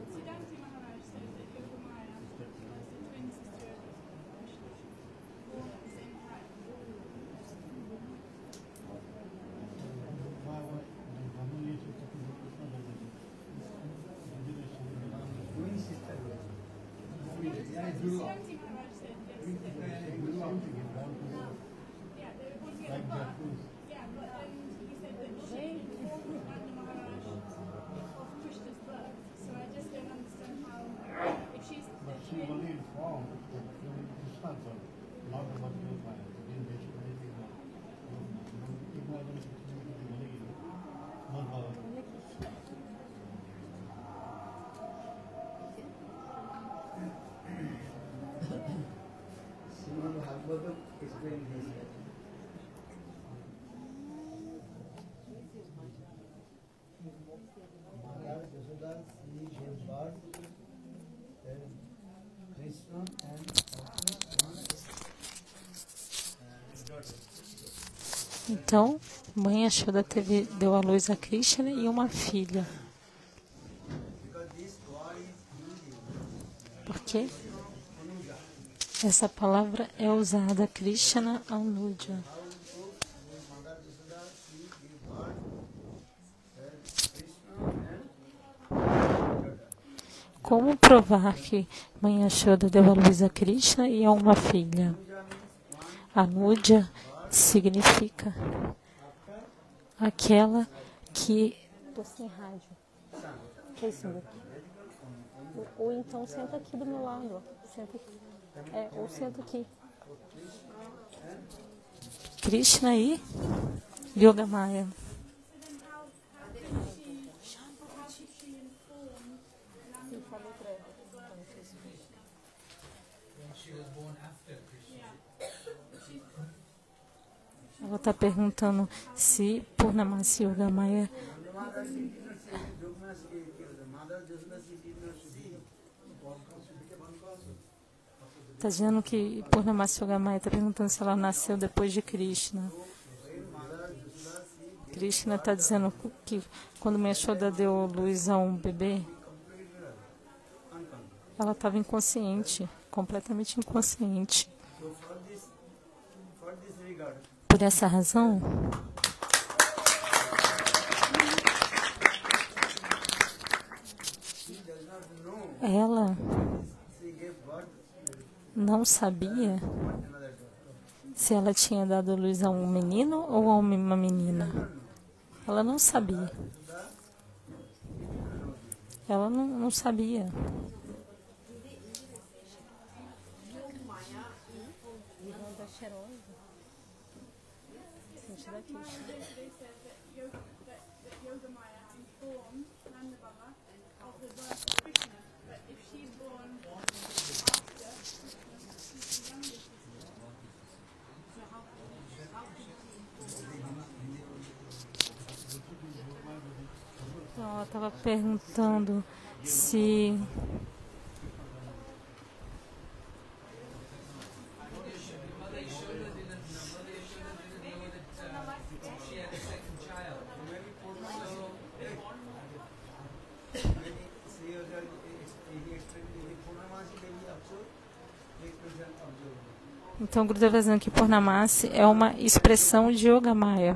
Siddhartha Maharaj says that Yogamaya was the twin sister of Krishna, born at the same time. Siddhartha Maharaj said yes. Yeah, they were born together, but then he said that she informed Nanda Maharaj of Krishna's birth. So I just don't understand how, if she's She only informed that Krishna birth, not the birth of Maya. Then they should make it not. Srimad Bhagavatam explained this. Maharaj Yashoda, she gave birth, then Krishna and Então, mãe Yashoda deu à luz a Krishna e uma filha. Porque essa palavra é usada, Krishna Anuja. Como provar que mãe Yashoda deu à luz a Krishna e a uma filha? Anuja significa aquela que... Estou sem rádio. Que é isso daqui? Ou então senta aqui do meu lado. Senta aqui. Ou senta aqui. Krishna e Yogamaya. Ela está perguntando se Purnamasi Yogamaya está dizendo que Purnamasi Yogamaya está perguntando se ela nasceu depois de Krishna. Krishna está dizendo que quando Yashoda deu luz a um bebê, ela estava inconsciente, completamente inconsciente. Por essa razão, ela não sabia se ela tinha dado luz a um menino ou a uma menina. Ela não sabia. Ela não sabia. Yogamaya informed Nanda Baba of the birth of Krishna, but if she's born after Krishna, she's the youngest sister. So how Ela estava perguntando se Então, Gurudeva está dizendo que Purnamasi é uma expressão de Yogamaya.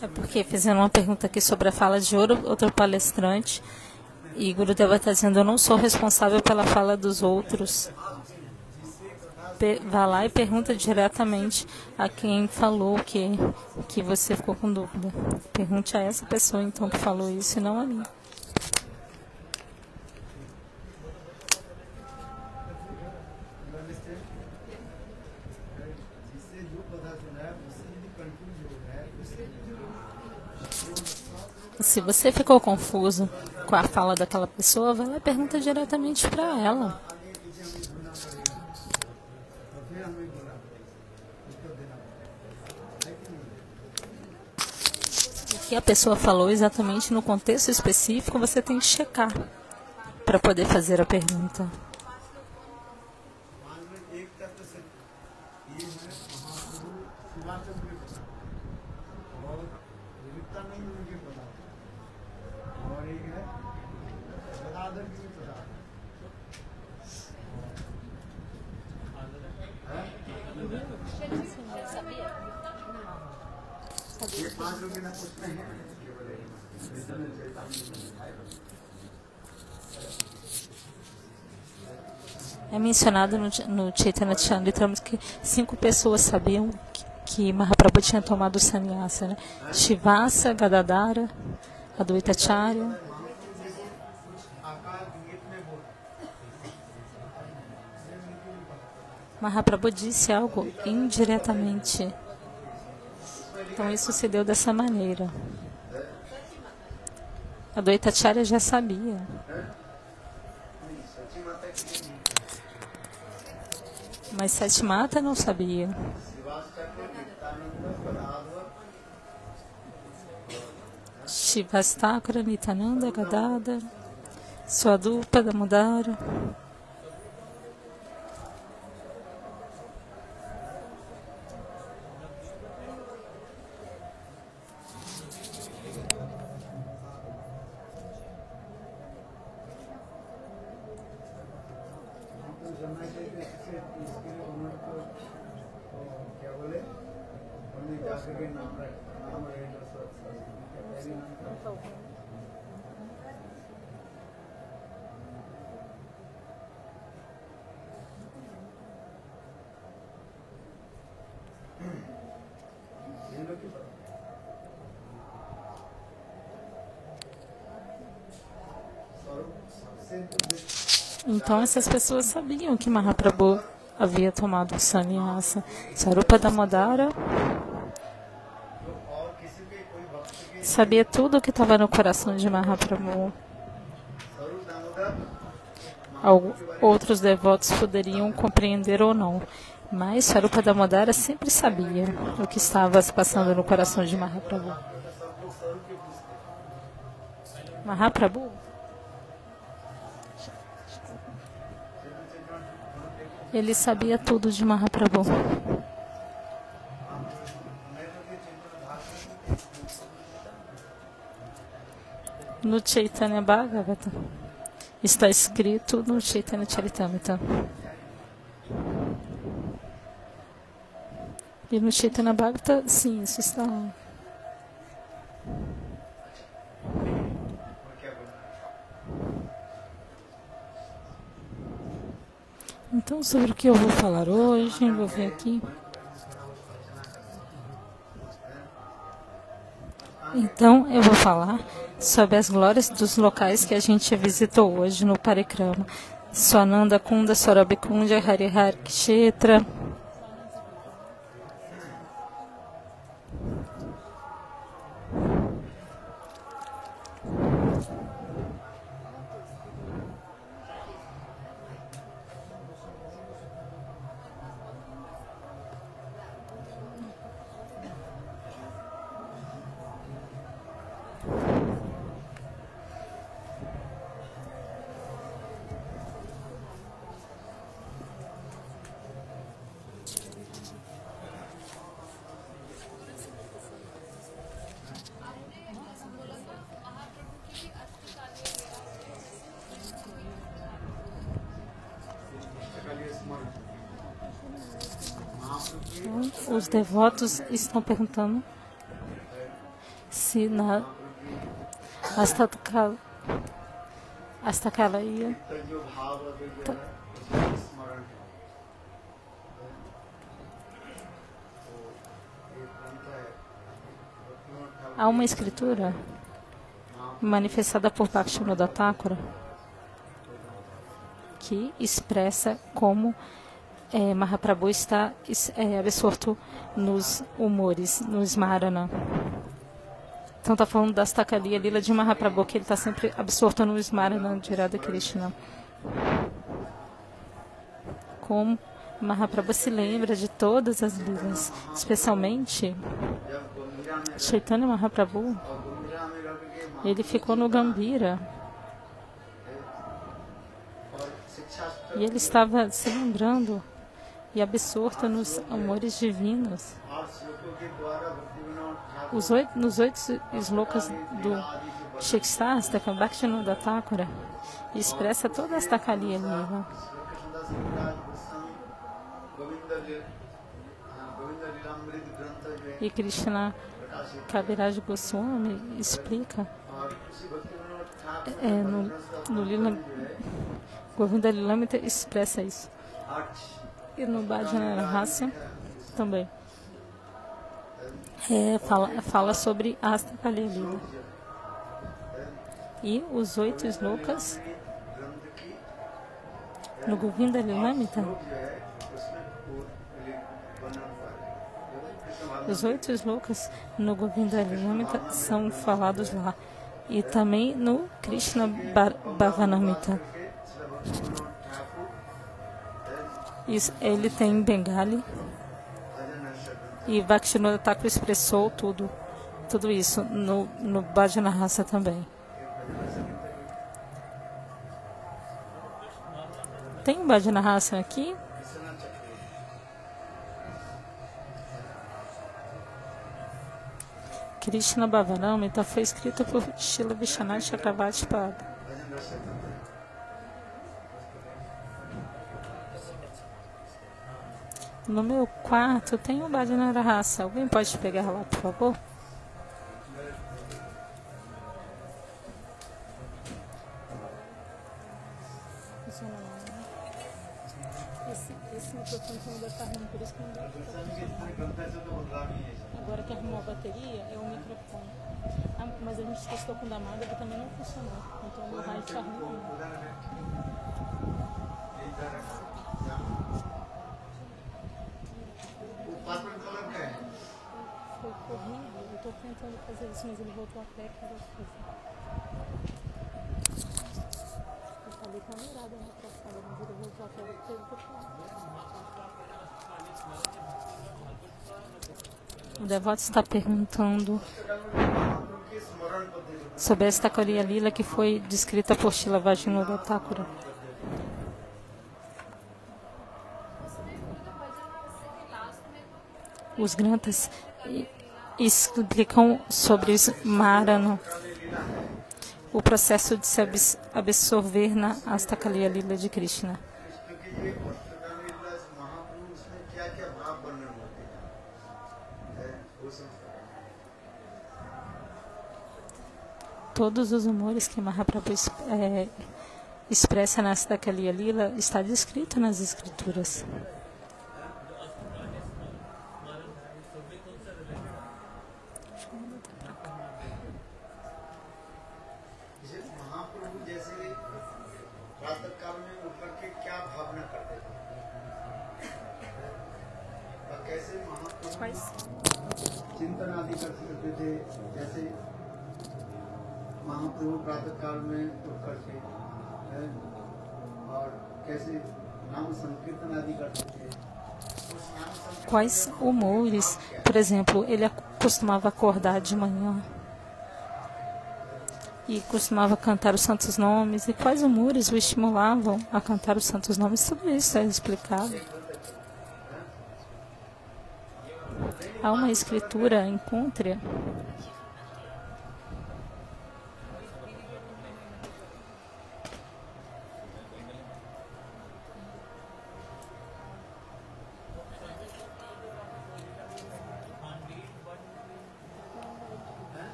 É porque fizeram uma pergunta aqui sobre a fala de outro palestrante. E Gurudeva está dizendo, eu não sou responsável pela fala dos outros. Vá lá e pergunta diretamente a quem falou que você ficou com dúvida. Pergunte a essa pessoa, então, que falou isso e não a mim. Se você ficou confuso com a fala daquela pessoa, vai lá e pergunta diretamente para ela. O que a pessoa falou exatamente no contexto específico, você tem que checar para poder fazer a pergunta. É mencionado no Chaitanya Charitamrita que 5 pessoas sabiam que Mahaprabhu tinha tomado o sannyasa, né? Shivasa, Gadadhara, Advaitacharya. Mahaprabhu disse algo indiretamente. Então isso se deu dessa maneira. Advaitacharya já sabia. Mas Satimata não sabia. Shivastakara, Nitananda, Gadada, Swadupa, Damodara. Então essas pessoas sabiam que Mahaprabhu havia tomado o sannyasa. Sarupa Damodara sabia tudo o que estava no coração de Mahaprabhu. Outros devotos poderiam compreender ou não, mas Sarupa Damodara sempre sabia o que estava se passando no coração de Mahaprabhu. Mahaprabhu ele sabia tudo de Mahaprabhu. No Chaitanya Bhagavata está escrito no Chaitanya Charitamrita. E no Chaitanya Bhagavata, sim, isso está lá. Então, sobre o que eu vou falar hoje, vou ver aqui. Então, eu vou falar sobre as glórias dos locais que a gente visitou hoje no Parikrama. Swananda Kunda, Sorabikunda, Harihar Kshetra. Os devotos estão perguntando se na Astakalaya जो भाव है जो है उसका स्मरण है तो ये ग्रंथ है há uma escritura manifestada por Bhaktivinoda Thakura que expressa como Mahaprabhu está absorto nos humores, no Smarana. Então está falando da Astakaliya Lila de Mahaprabhu, que ele está sempre absorto no Smarana de Radha Krishna. Como Mahaprabhu se lembra de todas as lilas, especialmente Chaitanya Mahaprabhu. Ele ficou no Gambhira e ele estava se lembrando e absorto nos amores divinos. Nos 8 slokas do Shikshastaka, Bhaktivinoda Thakura expressa toda esta Astakaliya Lila. E Krishna Kaviraj Goswami explica no Lila Govinda Lilamrita expressa isso. E no Bhajana Rahasya também fala sobre a Astakaliya Lila. E os 8 slokas no Govinda Lilamrita, os 8 slokas no Govinda Lilamrita são falados lá. E também no Krishna Bhavanamrita. Ele tem em Bengali. E Bhaktivinoda Thakura expressou tudo isso no Bhajana Rasa também. Tem um Bhajana Rasa aqui? Krishna Bhavanamrita foi escrito por Srila Vishwanath Chakravarti Pada. No meu quarto tem um Bhajana Rasa. Alguém pode pegar lá, por favor? Esse microfone ainda está ruim, por isso que não dá para funcionar. Agora que arrumou a bateria, é o microfone. Mas a gente testou com o da Madhava e também não funcionou. Então o raio está ruim. Foi horrível. Eu estou tentando fazer isso, mas ele voltou a pé. Eu falei com a mirada na passada, mas ele voltou a pé. O devoto está perguntando sobre esta Astakaliya Lila que foi descrita por Srila Bhaktivinoda Thakura. Os grantas explicam sobre Smarana, o processo de se absorver na Astakaliya Lila de Krishna. Todos os humores que Mahaprabhu expressa na Astakaliya Lila está descrito nas escrituras. चिंतन आदि करते थे, जैसे महाप्रभु प्रातः काल में उठ करके और कैसे नाम संकीर्तन आदि करते थे. Quais humores, por exemplo, ele costumava acordar de manhã e costumava cantar os santos nomes, e quais humores o estimulavam a cantar os santos nomes, tudo isso é explicado. Há uma escritura em Kuntriya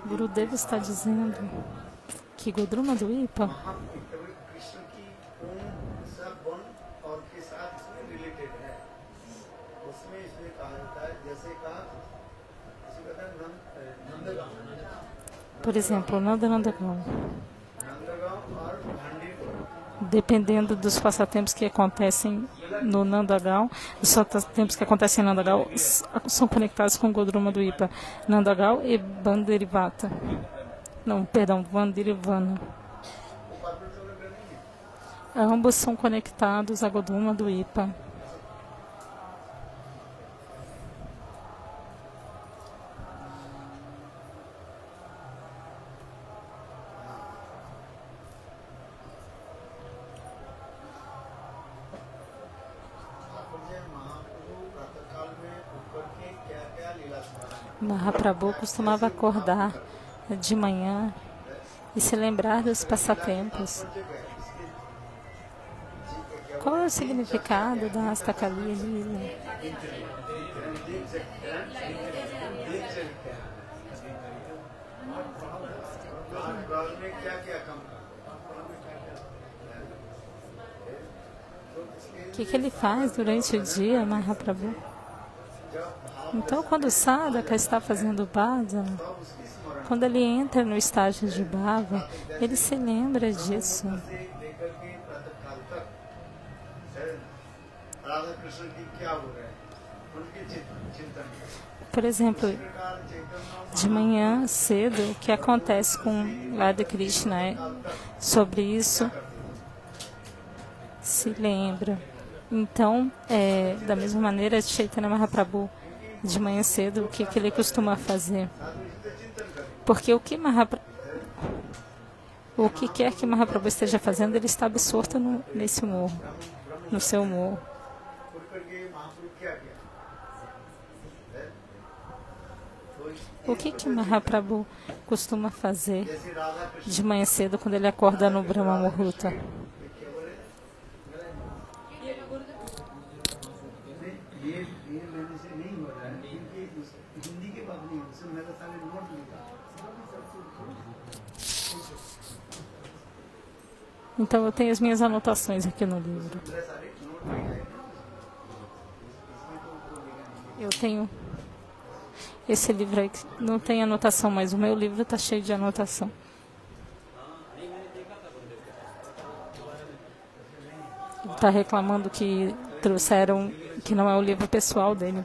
Gurudeva está dizendo que Godruma Dvipa Krishna की पूर्ण सब वन और के साथ इसमें रिलेटेड है। उसमें इसमें कहा जाता है, जैसे कहा इसी कहता है नंदगांव por exemplo, Nandanandagaon. और भांडीपुर। Dependendo dos passatempos que acontecem no Nandagal, os passatempos que acontecem em Nandagal são conectados com Godruma Dvipa, Nandagal e Banderivata. Não, perdão, Vandirivana. Ambos são conectados a Godruma Dvipa. Mahaprabhu costumava acordar de manhã e se lembrar dos passatempos. Qual é o significado da Astakali Lila? O que ele faz durante o dia, Mahaprabhu? Então, quando o sadhaka está fazendo bhajana, quando ele entra no estágio de bhava, ele se lembra disso. Por exemplo, de manhã cedo, o que acontece com Radha Krishna sobre isso se lembra. Então, da mesma maneira, Chaitanya Mahaprabhu, de manhã cedo, o que ele costuma fazer? Porque o que quer que Mahaprabhu esteja fazendo, ele está absorto nesse humor, no seu humor. O que Mahaprabhu costuma fazer de manhã cedo quando ele acorda no Brahma Muhurta? Então eu tenho as minhas anotações aqui no livro. Eu tenho esse livro aí que não tem anotação, mas o meu livro está cheio de anotação. Ele está reclamando que trouxeram, que não é o livro pessoal dele.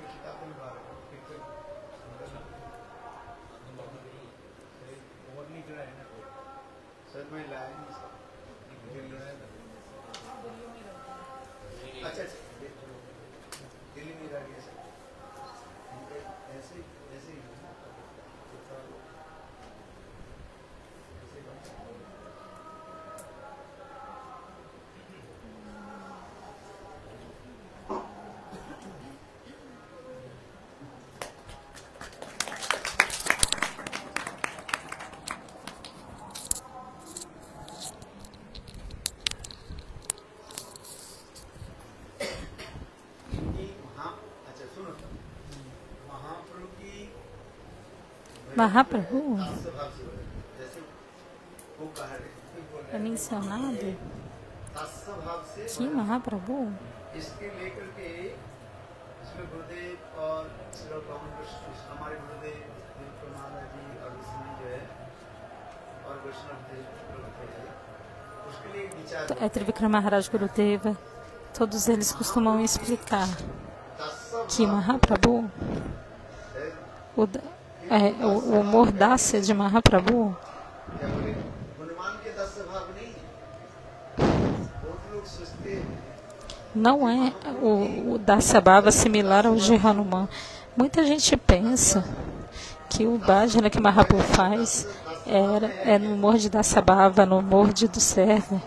Mahaprabhu é mencionado que Mahaprabhu Trivikram Maharaj Gurudeva, todos eles costumam explicar que Mahaprabhu, o humor dácia de Mahaprabhu não é o Dasya Bhava similar ao de Hanuman. Muita gente pensa que o bhajana que Mahaprabhu faz é no humor de Dasya Bhava, no humor do servo.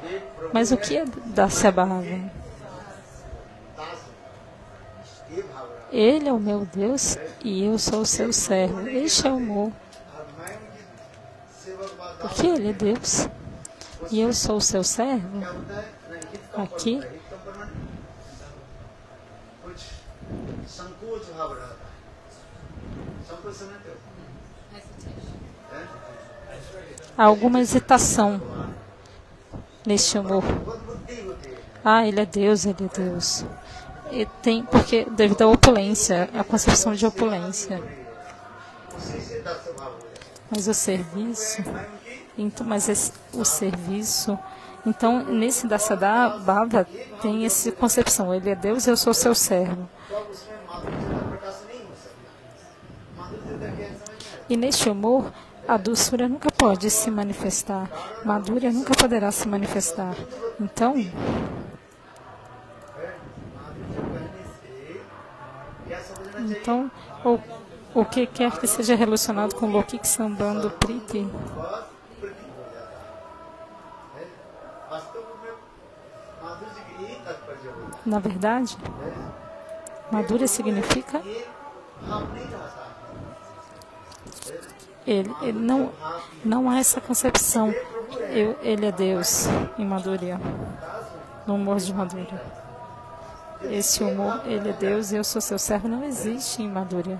Mas o que é Dasya Bhava? Ele é o meu Deus e eu sou o seu servo. Este é o humor. Porque ele é Deus e eu sou o seu servo. Aqui há alguma hesitação neste amor. बहुत बुद्धि होती है। Ah, ele é Deus, ele é Deus. E tem, porque devido à opulência, a concepção de opulência. उसी से दस भाव हो जाता है। Mas o serviço, मैं उनकी então, o serviço, então nesse Dasada Bhava tem essa concepção, ele é Deus, eu sou seu servo. तो अब उसमें माधुर्य का प्रकाश नहीं हो सकता। माधुर्य का क्या समझ में E neste amor, a doçura nunca pode se manifestar, Madhurya nunca poderá se manifestar. Então, है? माधुर्य कहने से क्या समझना चाहिए? então o que quer que seja relacionado com Lokik Sambandha Priti, बहुत प्रतीक हो जाता है। वास्तव में माधुर्य की यही तात्पर्य होता na verdade, है। Madhurya significa ये भाव नहीं रहता ele não há essa concepção, ele é Deus em Madhurya, no humor de Madhurya. Esse humor, ele é Deus e eu sou seu servo, não existe em Madhurya.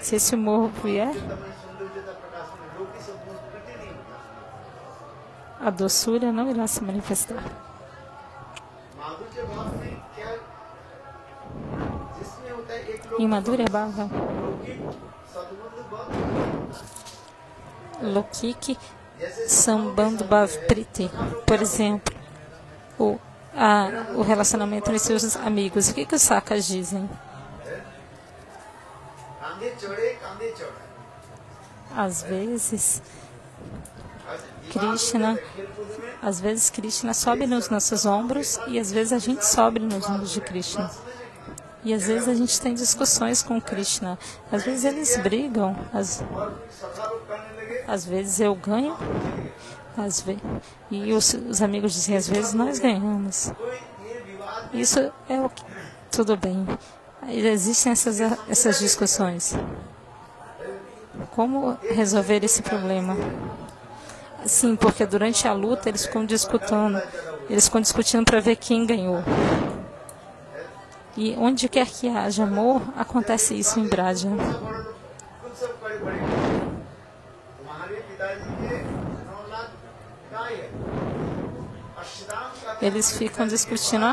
Se esse humor vier, तमय सौंदर्यता प्रकाश में लोकी सब प्रति नहीं होता। a doçura não irá se manifestar. माधुर्य भाव में क्या जिसमें होता है एक लोग Em Madhurya Bhava, लौकिक सद्गुण बहुत Lokik जैसे Sambandha Priti, por exemplo, o relacionamento entre seus amigos. O que os sakas dizem? कांधे चौड़े कांधे चौड़ा Às vezes Krishna sobe nos nossos ombros e às vezes a gente sobe nos ombros de Krishna. E às vezes a gente tem discussões com Krishna. Às vezes eles brigam, सखा लोग करने लगे às vezes eu ganho, e os amigos dizem, às vezes nós ganhamos. कोई ये विवाद Isso é o que... Tudo bem. Existem essas discussões. Como resolver esse problema? Sim, porque durante a luta eles ficam discutindo para ver quem ganhou. E onde quer que haja amor, acontece isso em Braja. खुद सब बड़े बड़े तुम्हारे पिताजी के 9 लाख गाय है और श्रीराम का Eles ficam discutindo,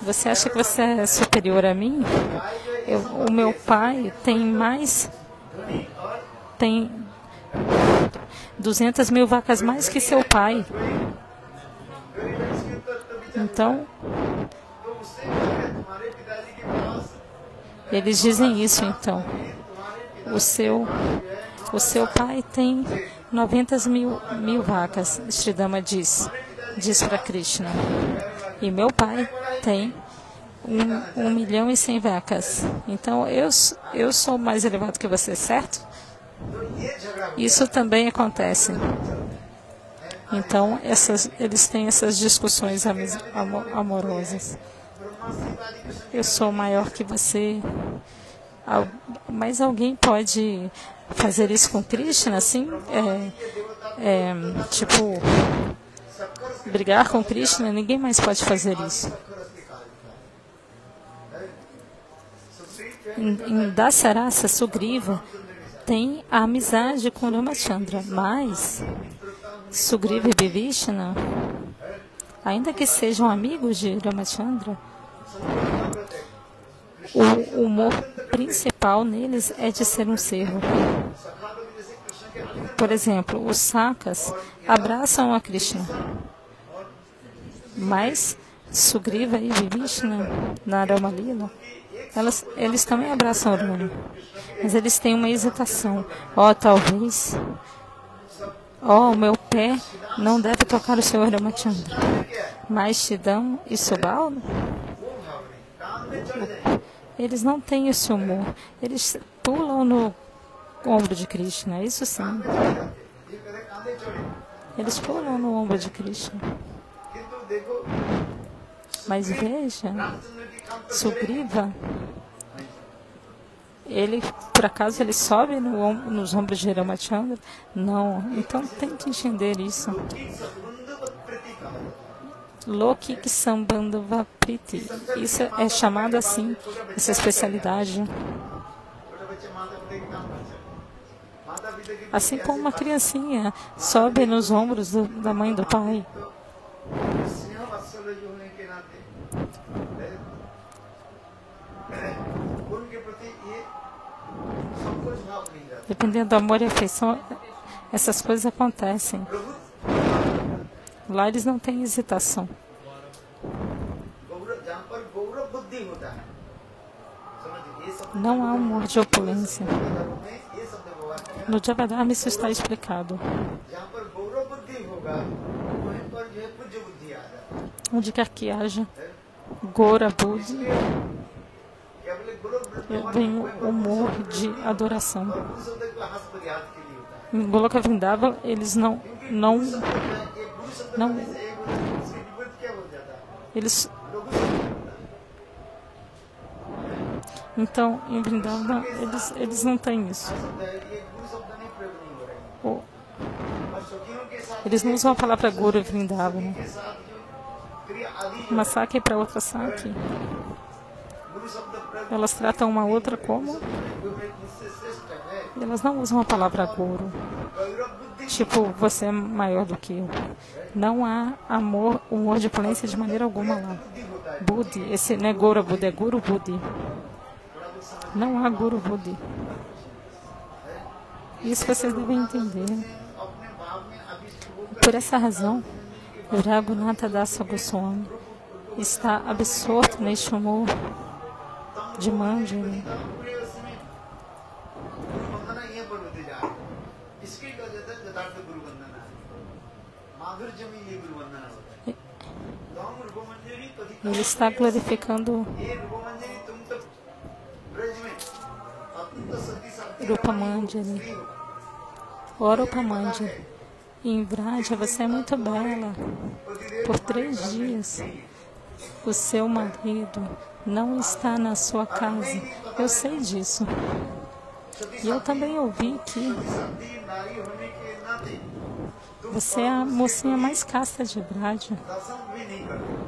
você acha que você é superior a mim? O meu pai tem 200 mil vacas mais que seu pai. Então, तो उससे पहले तुम्हारे पिताजी के पास eles dizem isso, então. O seu pai tem 90 mil vacas, Sridama diz para Krishna. E meu pai tem 1 milhão e 100 vacas. Então, eu sou mais elevado que você, certo? Isso também acontece. Então, eles têm essas discussões amorosas. Eu sou maior que você. Mas alguém pode fazer isso com Krishna, assim? Tipo, brigar com Krishna? Ninguém mais pode fazer isso. Em Dasarasa, Sugriva tem a amizade com Ramachandra, mas Sugriva e Vibhishana, ainda que sejam amigos de Ramachandra, o humor principal neles é de ser um servo. Por exemplo, os sakas abraçam a Krishna, mas Sugriva e Vibhishana, na Rama Lila, eles também abraçam Rama, mas eles têm uma hesitação. Talvez, o meu pé não deve tocar o Senhor Ramachandra, mas Shidam e Subal, eles não têm esse humor. Eles pulam no ombro de Krishna, isso sim. Eles pulam no ombro de Krishna. Mas veja, Sugriva, por acaso ele sobe nos ombros de Ramachandra? Não. Então tente entender isso. Lokik Sambandha Priti. Isso é chamado assim, essa especialidade. माता पिता की Assim como uma criancinha sobe nos ombros da mãe e do pai. स्नेह वात्सल्य जो होने के नाते उनके प्रति ये संकोच भाव नहीं रहता। Dependendo do amor e afeição, essas coisas acontecem. Lá eles não têm hesitação. गौरव जहाँ पर गौरव बुद्धि होता है, समझिए ये सब Não há amor de opulência. धर्म में ये शब्द व्यवहार किया। No Javadharma isso está explicado. जहाँ पर गौरव बुद्धि होगा वहीं पर जो है पूज्य बुद्धि आ जाता है। Onde quer que haja Gora Buddhi, केवल गौरव vem o humor de adoração. और गुरु शब्द को हास्पद याद के लिए होता है। Em Goloka Vrindavan, eles não गुरु शब्द não, से एक उसके विपरीत क्या हो जाता है? eles, लघु शब्द então, em Vrindavan, eles não têm isso. शब्द है, ये गुरु शब्द नहीं प्रयोग नहीं हो रहा है। O- और शौकीनों के साथ Eles não usam a palavra Guru em Vrindavan. के साथ जो क्रिया आदि Uma Sakya para outra Sakya. गुरु शब्द प्रयोग Elas tratam uma outra como, मुझसे श्रेष्ठ है। e elas não usam a palavra Guru. गौरव बुद्धि Tipo, você é maior do que eu. Não há amor, humor de opulência de maneira alguma lá. बुद्धि होता है। Buddhi, esse não é Gora Buddhi, é Guru Buddhi. थोड़ा कुछ समझ Não há Guru Buddhi. Isso vocês devem entender. अपने भाव में अभिष्ट होकर Por essa razão, Raghunatha Dasa Goswami está absorto neste humor de Manjari. पूरे उसमें गुरु वंदना यहाँ पर होते जा रहे हैं। इसके वजह से यथार्थ गुरु वंदना है। माधुर्य में ये गुरु वंदना होता है। गाँव रूपमंजरी पति Ele está glorificando ये रूपमंजरी तुम तो ब्रज में अत्यंत सती साथी Rupa Manjari. Ó Rupa Manjari, em Vraja você é muito bela. Por 3 dias, o seu marido não está na sua casa. Eu sei disso. E eu também ouvi que साथी नारी होने के नाते você é a mocinha mais casta de Vraja. दर्शन भी नहीं करते।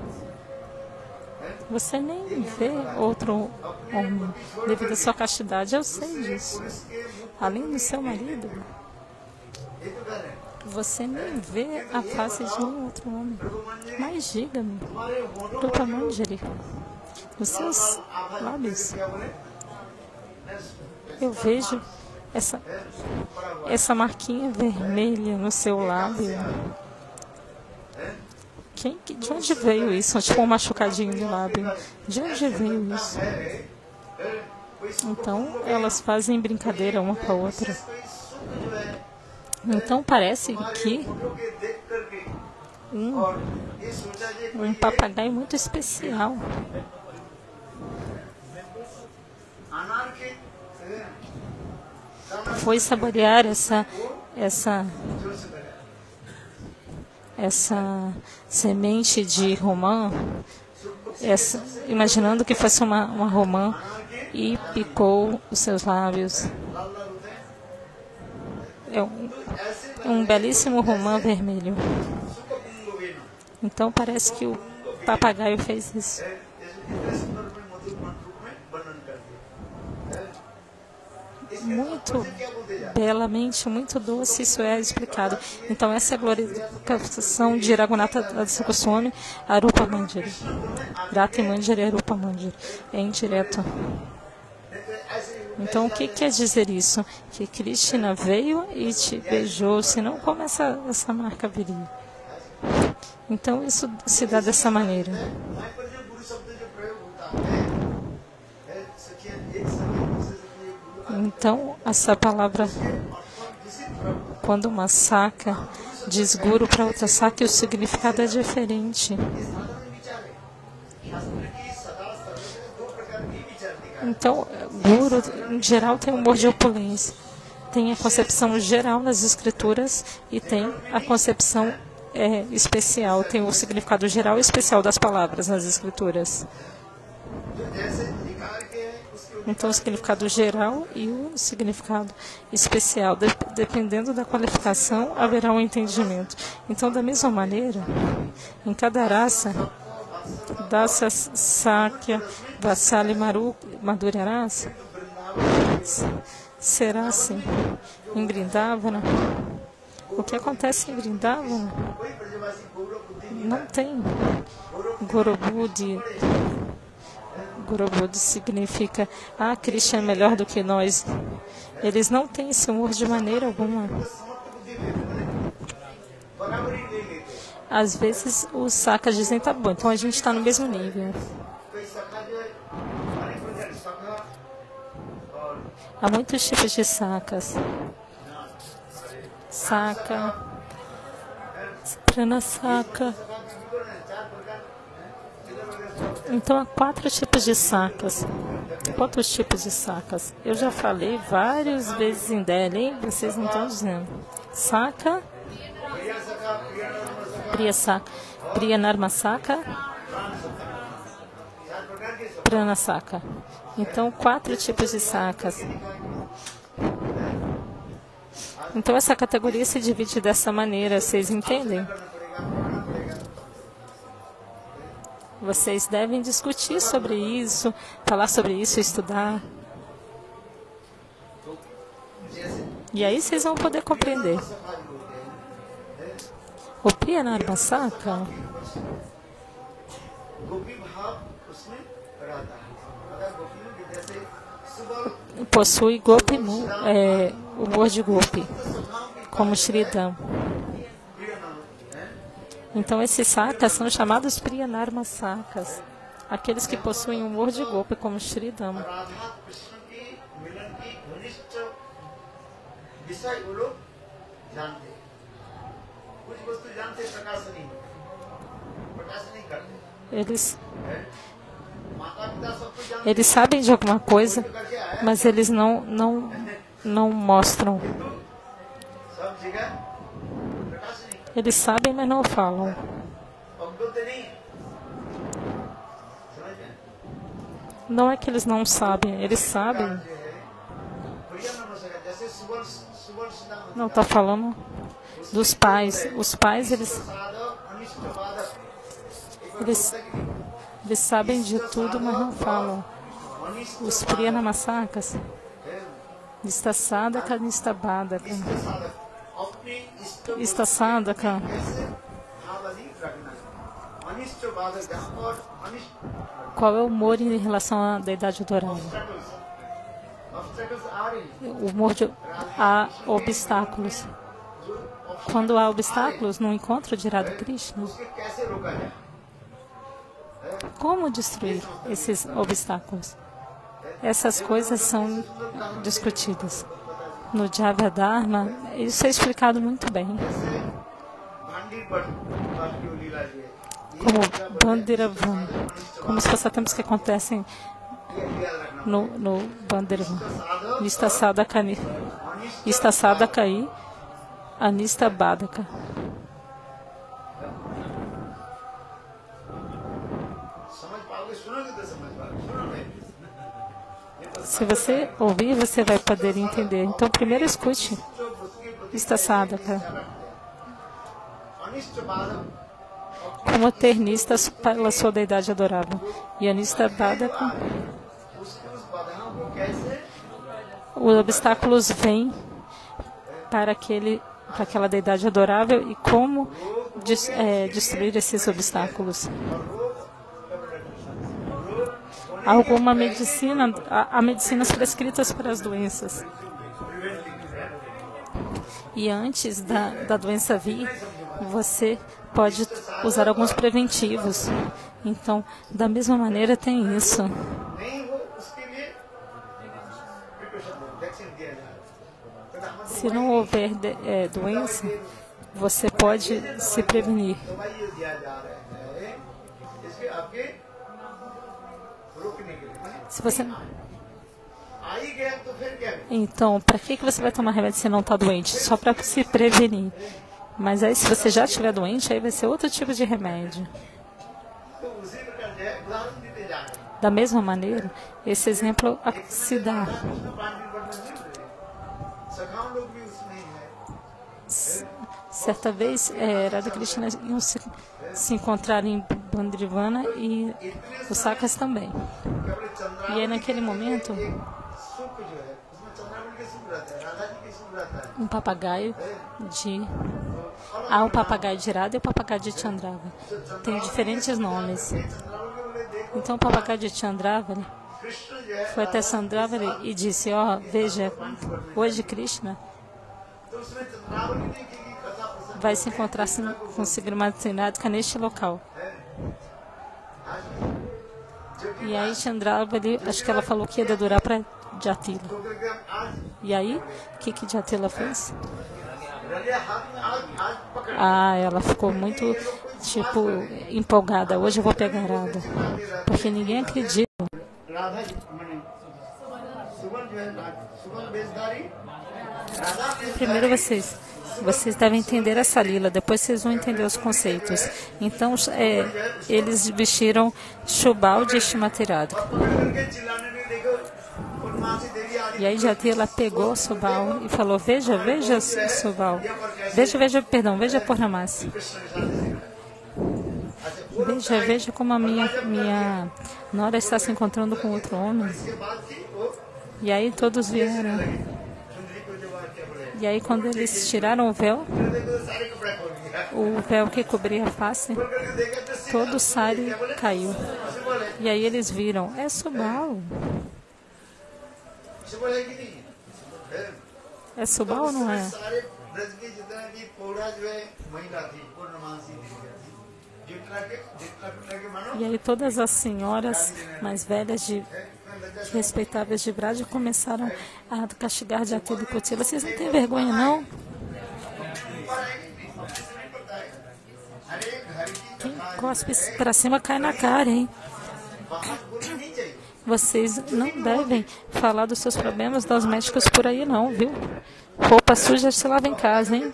Você nem vê outro homem devido à sua castidade. Eu sei disso. Além do seu marido, ये तो डर है। você nem vê a face de nenhum outro homem. Mas diga-me, हमारे होठों Rupa Manjari, os seus आभा lábios, क्या बोले? eu vejo essa marquinha vermelha no seu lábio. De onde veio isso? Tipo um machucadinho no lábio. De onde veio isso? Então, elas fazem brincadeira uma com a outra. Então, parece que um papagaio muito especial foi saborear essa semente de romã, imaginando que fosse uma romã, e picou os seus lábios. É um belíssimo romã vermelho. Então parece que o papagaio fez isso. Muito belamente, muito doce, isso é explicado. Então essa é a glorificação de Raghunatha Dasa Goswami a Rupa Manjari. Rati Manjari a Rupa Manjari. É indireto. Então o que quer dizer isso? Que Krishna veio e te beijou, senão como essa marca viria? Então isso se dá dessa maneira. Então, essa palavra, quando uma Sakya diz Guru para outra Sakya, o significado é diferente. Então, Guru, em geral, tem humor de opulência. Tem a concepção geral nas escrituras e tem a concepção especial. Tem o significado geral e especial das palavras nas escrituras. Então, o significado geral e o significado especial. Dependendo da qualificação, haverá um entendimento. Então, da mesma maneira, em cada raça, Dasa, Sakya, Vatsali, Madhurya Rasa, será assim. Em Vrindavana, o que acontece em Vrindavana कोई ब्रजवासी गौरव बुद्धि नहीं não tem Gurubudhi. Gurubudhi significa, Krishna é melhor do que nós. Eles não têm esse humor de maneira alguma. समर्थ बुद्धि लेते हैं, बराबरी ले लेते हैं। Às vezes os sakas dizem, tá bom, então a gente está no mesmo nível. कोई सखा जो है अनेक प्रकार सखा और Há muitos tipos de sakas. Saka, prana saka. सखा के विवरण है 4 प्रकार चिल्ला वगैरह सब Então há 4 tipos de sakas. Quantos tipos de sakas? Eu já falei várias vezes em Delhi, hein? Vocês não estão dizendo. Saka, प्रिया सखा प्रिया नर्म सखा Priya Saka, Priya Narma Saka, 4 प्रकार के सब Prana Saka. Então 4 tipos de sakas. Então essa categoria se divide dessa maneira, vocês entendem? करना पड़ेगा पढ़ना पड़ेगा। Vocês devem discutir sobre isso, falar sobre isso, estudar. जैसे E aí vocês vão poder compreender. सखा जो होते हैं O Priya Narma Saka, गोपी भाव उसमें रहता है। अगर गोपियों के जैसे सुबह possui Gopi, humor de Gopi, como Shridam. प्रिय नाम है Então esses sakas são chamados Priya Narma Sakas, aqueles que possuem humor de Gopi, como Shridam. Radha कृष्ण की मिलन की घनिष्ठ विषय वो लोग जानते हैं। कुछ वस्तु जानते प्रकाश नहीं करते Eles, हैं। माता पिता सब कुछ जानते eles sabem de alguma coisa, करके आया mas eles não mostram. सब जगह प्रकाश नहीं करते। Eles sabem, mas não falam. अवगत नहीं समझ में Não é que eles não sabem, eles sabem. जो है प्रिय नाम सका जैसे सुवर्ण सुवर्ण नाम Não, está falando dos pais. Os pais, eles साधक अनिष्ट बाधक Eles, eles sabem de tudo, mas não falam. अनिष्ट Os Priya Narma Sakas, है Nista Sadhaka, Nista Badaka. साधक अपने इष्ट को Nista Sadhaka, कैसे भावनी रखना है। अनिष्ट बाधक जहाँ पर अनिष्ट qual é o humor em relação à deidade adorada? obstacles आ रही हैं। O humor de, há obstáculos. Quando há obstáculos no encontro de Radha Krishna, उसके कैसे रोका जाए। como destruir esses obstáculos? Essas coisas são discutidas. No Java Dharma, isso é explicado muito bem. भांडी पर की लीला जी है। Como Bandiravan, como os passatempos que acontecem ये ख्याल रखना। no Bandiravan. साधक Nista Sadhaka, Nista Sadhaka e Anista Badaka. समझ पाओगे सुनोगे तो समझ पाओगे सुनोगे। Se você ouvir, você vai poder entender. Então, primeiro escute जो उसके प्रति Nista Sadhaka. अनिष्ट बाधक Como ter nistas pela sua deidade adorável. E Anista Badaka, उसके उस बाधाओं को कैसे os obstáculos vêm para aquela deidade adorável e como destruir esses obstáculos. Alguma medicina, há medicinas prescritas para as doenças. E antes da doença vir, você pode usar alguns preventivos. Então, da mesma maneira, tem isso. नहीं हो उसके लिए precaution vaccine दिया जाए। Se não houver doença, você pode se prevenir. दवाई ये दिया जा रहा है इसके आपके रोकने के लिए। Se você, आई गया तो फिर क्या करें? então, para que você vai tomar remédio se não está doente? Só para se prevenir. Mas aí, se você já estiver doente, aí vai ser outro tipo de remédio. तो उसी प्रकार जो है उदाहरण देते जा रहे हैं। Da mesma maneira, esse exemplo se dá. Krishna पांडवी वर्णन नहीं रहे सखाओं लोग भी उसमें है। Certa vez, Radha Krishna iam se encontrar em Bandrivana e os Sakas também. केवल Chandravali E aí, naquele momento, एक सुख जो है उसमें चंद्रावली के सुख um papagaio de... Há o papagaio de Radha e o papagaio de Chandrava. Tem diferentes nomes. Então o papagaio de Chandrava foi até Chandravali e disse, veja, hoje Krishna vai se encontrar com Srimati Radhika neste local. E aí Chandravali, acho que ela falou que ia dedurar para Jatila. E aí, o que Jatila fez? Ela ficou muito, empolgada. Hoje eu vou pegar Radha. Porque ninguém acredita. Primeiro vocês devem entender essa lila, depois vocês vão entender os conceitos. Então, eles vestiram Shubal de Srimati Radhika. E aí Jatila pegou Subal e falou, veja Subal, veja Purnamasi. Veja como a minha nora está se encontrando com outro homem. E aí todos vieram. E aí quando eles tiraram o véu que cobria a face, todo o sari caiu. E aí eles viram, é Subal. É Subal ou não é? E aí todas as senhoras mais velhas respeitáveis de Braj começaram a castigar Jatila e Kutila. Vocês não têm vergonha, não? Quem cospe para cima cai na cara, hein? Vocês não devem falar dos seus problemas dos médicos por aí, não, viu? Roupa suja se lava em casa, hein?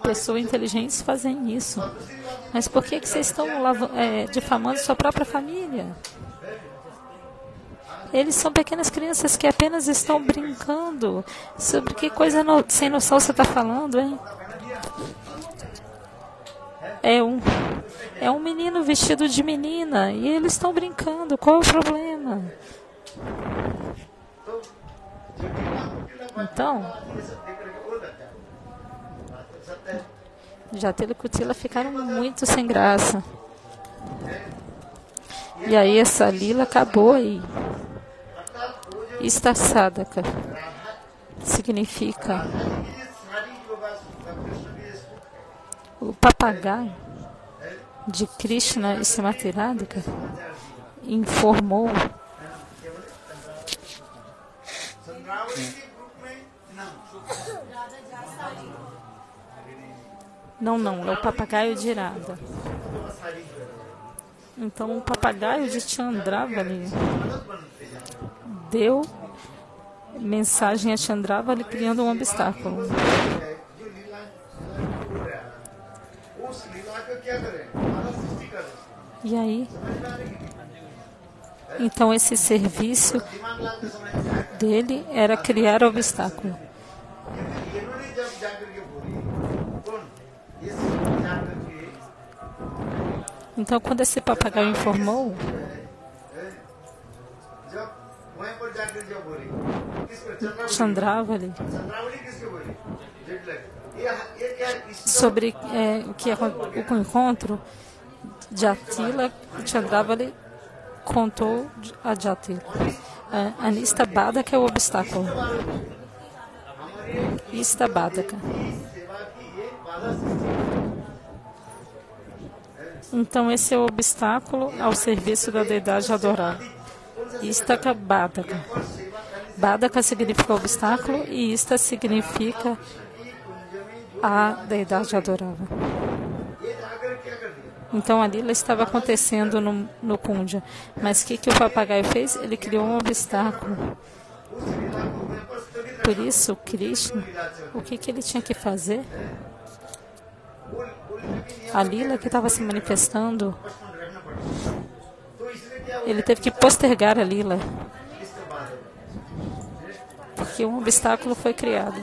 Pessoas inteligentes fazem isso. Mas por que vocês estão difamando sua própria família? Eles são pequenas crianças que apenas estão brincando. Sobre que coisa sem noção você está falando, hein? É um menino vestido de menina e eles estão brincando. Qual é o problema? Então, Jatila e Kutila ficaram muito sem graça. E aí essa lila acabou aí. Ista Sadhaka significa o papagaio de Krishna e Srimati Radhika informou não, é o papagaio de Radha. Então o papagaio de Chandravali deu mensagem a Chandravali criando um obstáculo. E aí, então esse serviço dele era criar obstáculo. Então quando esse papagaio informou, Chandravali sobre o encontro, Jatila, Chandravali contou a Jatila. Anista Badaka é o obstáculo. Ista Badaka. Então esse é o obstáculo ao serviço da deidade adorada. Istaka Badaka. Badaka significa obstáculo e Ista significa a deidade adorável. Então a lila estava acontecendo no Kundja. Mas o que o papagaio fez? Ele criou um obstáculo. Por isso, Krishna, o que ele tinha que fazer? A lila que estava se manifestando, ele teve que postergar a lila. Porque um obstáculo foi criado.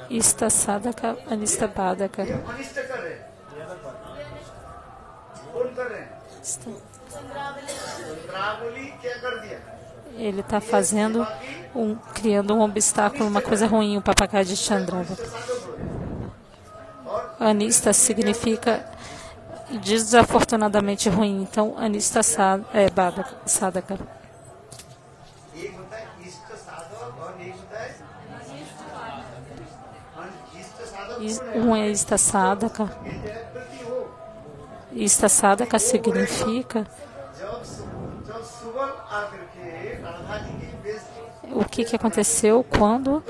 Ista Sadhaka, Anista Badaka. ये अनिष्ट कर रहे हैं कौन कर रहे हैं चंद्रावली क्या कर दिया Ele está fazendo, criando um obstáculo, uma coisa ruim, o papagaio de Chandrava. Anista significa desafortunadamente ruim. Então, Anista Sadhaka. एक होता है इष्ट साधक और एक होता है इष्ट साधक Um é Ista Sadhaka. ये जो है प्रति हो Ista Sadhaka significa जब सुबह आकर के राधा जी की base o que aconteceu quando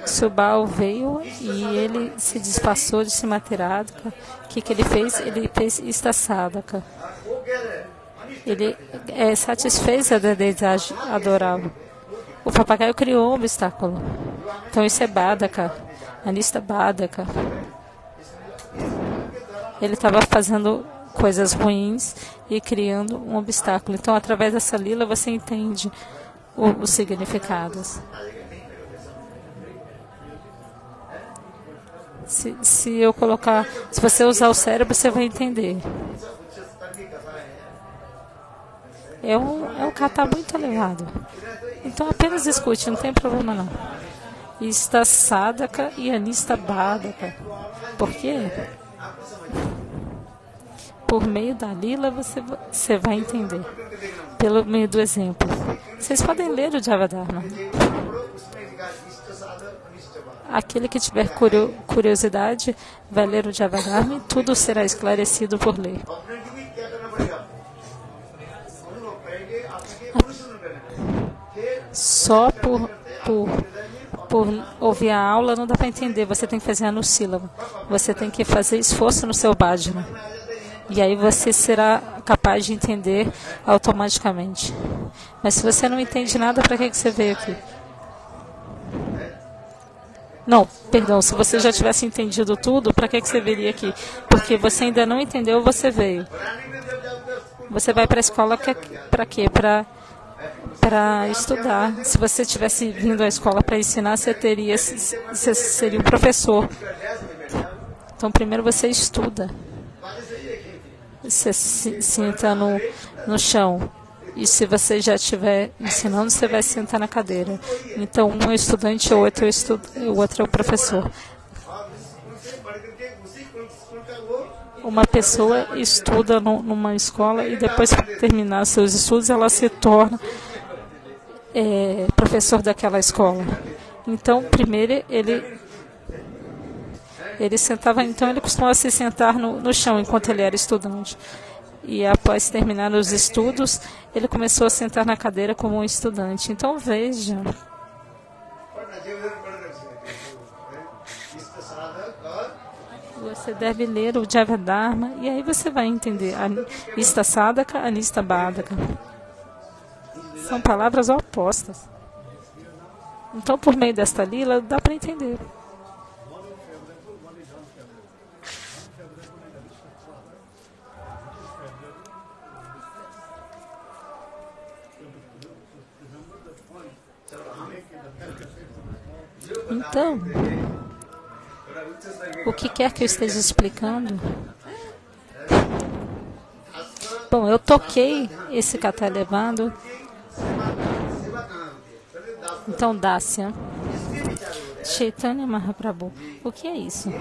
Subal veio e ele se disfarçou de Simateradka. O que ele fez? Ele fez Ista Sadhaka. वो कह रहे हैं Ele satisfez a deidade adorável. O papagaio criou um obstáculo. Então isso é Badaka, Anista Badaka. Ele estava fazendo coisas ruins e criando um obstáculo. Então, através dessa lila, você entende os significados. Se eu colocar, se você usar o cérebro, você vai entender. É um kata muito elevado. Então apenas escute, não tem problema não. Ista Sadhaka e Anista Badaka. Por quê? Por meio da lila você vai entender. Pelo meio do exemplo. Vocês podem ler o Javadharma. Aquele que tiver curiosidade vai ler o Javadharma e tudo será esclarecido por ler. Só por ouvir a aula não dá para entender. Você tem que fazer a nussílaba. Você tem que fazer esforço no seu bhajana. E aí você será capaz de entender automaticamente. Mas se você não entende nada, para que você veio aqui? Não, perdão, se você já tivesse entendido tudo, para que você viria aqui? Porque você ainda não entendeu, você veio. Você vai para a escola para quê? Para estudar. Se você tivesse vindo à escola para ensinar, você seria um professor. Então, primeiro você estuda. Você senta no chão. E se você já estiver ensinando, você vai sentar na cadeira. Então, um é estudante, o outro é o professor. Uma pessoa estuda numa escola e depois de terminar seus estudos, ela se torna professor daquela escola. Então, primeiro ele sentava, então ele costumava se sentar no chão enquanto ele era estudante. E após terminar os estudos, ele começou a sentar na cadeira como um estudante. Então veja. Você deve ler o Javadharma e aí você vai entender. Ista Sadhaka, Anista Badaka. São palavras opostas. Então, por meio desta lila, dá para entender. Então, o que quer que eu esteja explicando? Bom, eu toquei esse kata elevado. Então, Dasya. Chaitanya Mahaprabhu. O que é isso?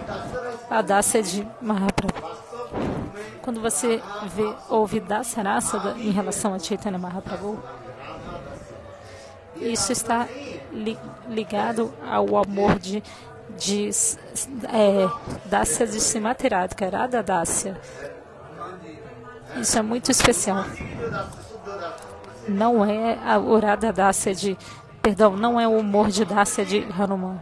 A Dasya de Mahaprabhu. Quando você ouve Dasya Rasa em relação a Chaitanya Mahaprabhu, isso está ligado ao amor de Dasya de Simateradka, Radha Dasya. Isso é muito especial. Não é o Radha Dasya não é o humor de Dasya de Hanuman.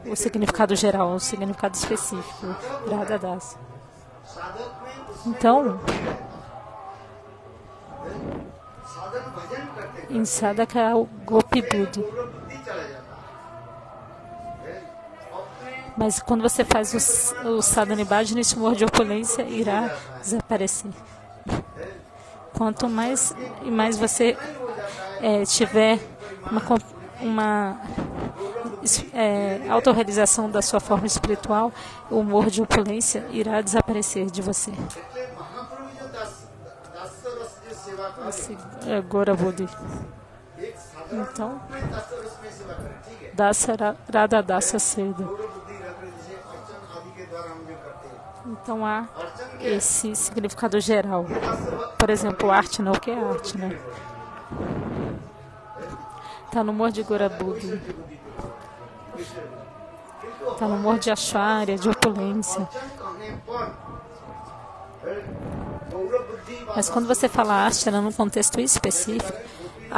O significado geral, o significado específico, Radha Dasya. Então, em Sadhaka é o Gopi Buddhi. Mas quando você faz o sadhana bhajana, esse humor de opulência irá desaparecer. Quanto mais autorrealização da sua forma espiritual, o humor de opulência irá desaparecer de você. એટલે મહાપ્રભુ જો દાસરસ જે સેવા કરે Esse é Gora Buddhi. એક સાધારણ Então, રૂપમાં દાસરસની સેવા કરે ઠીક है Dasa Radha Dasa Seda. ગૌરવ બુદ્ધિ રખડે છે અર્ચન આદि के द्वारा हम जो करते हैं Então há અર્ચન के esse significado geral. દાસરસ Por exemplo, arte, né? O que é arte, né? Está no humor de Gora Buddhi. Está no humor de Acharya, de opulência. અર્ચન કરને પર ગૌરવ બુદ્ધિ Mas quando você fala arte num contexto específico,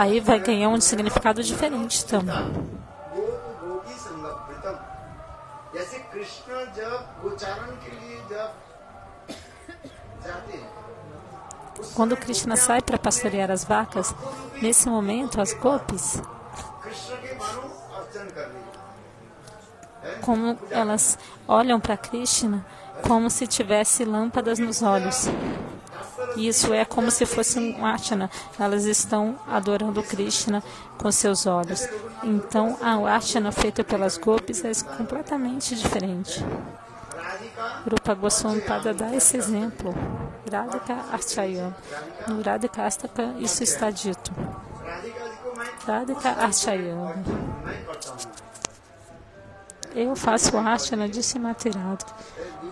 aí vai ganhar um significado diferente também. गोप गोपी संगप्रितम जैसे कृष्ण जब गोचारण के लिए जब जाते हैं Quando Krishna sai para pastorear as vacas, nesse momento as gopis, Krishna के मानो अर्चन कर रही है como elas olham para Krishna como se tivesse lâmpadas nos olhos. Isso é como se fosse um archana. Elas estão adorando Krishna com seus olhos. Então, a archana feita pelas gopis é completamente diferente. Radhika Rupa Goswami Pada dá esse exemplo. Radhika Archayam. No Radhika Astaka, isso está dito. Radhika जी को मैं Radhika Archayam. मैं करता हूँ Eu faço archana de Simatirado.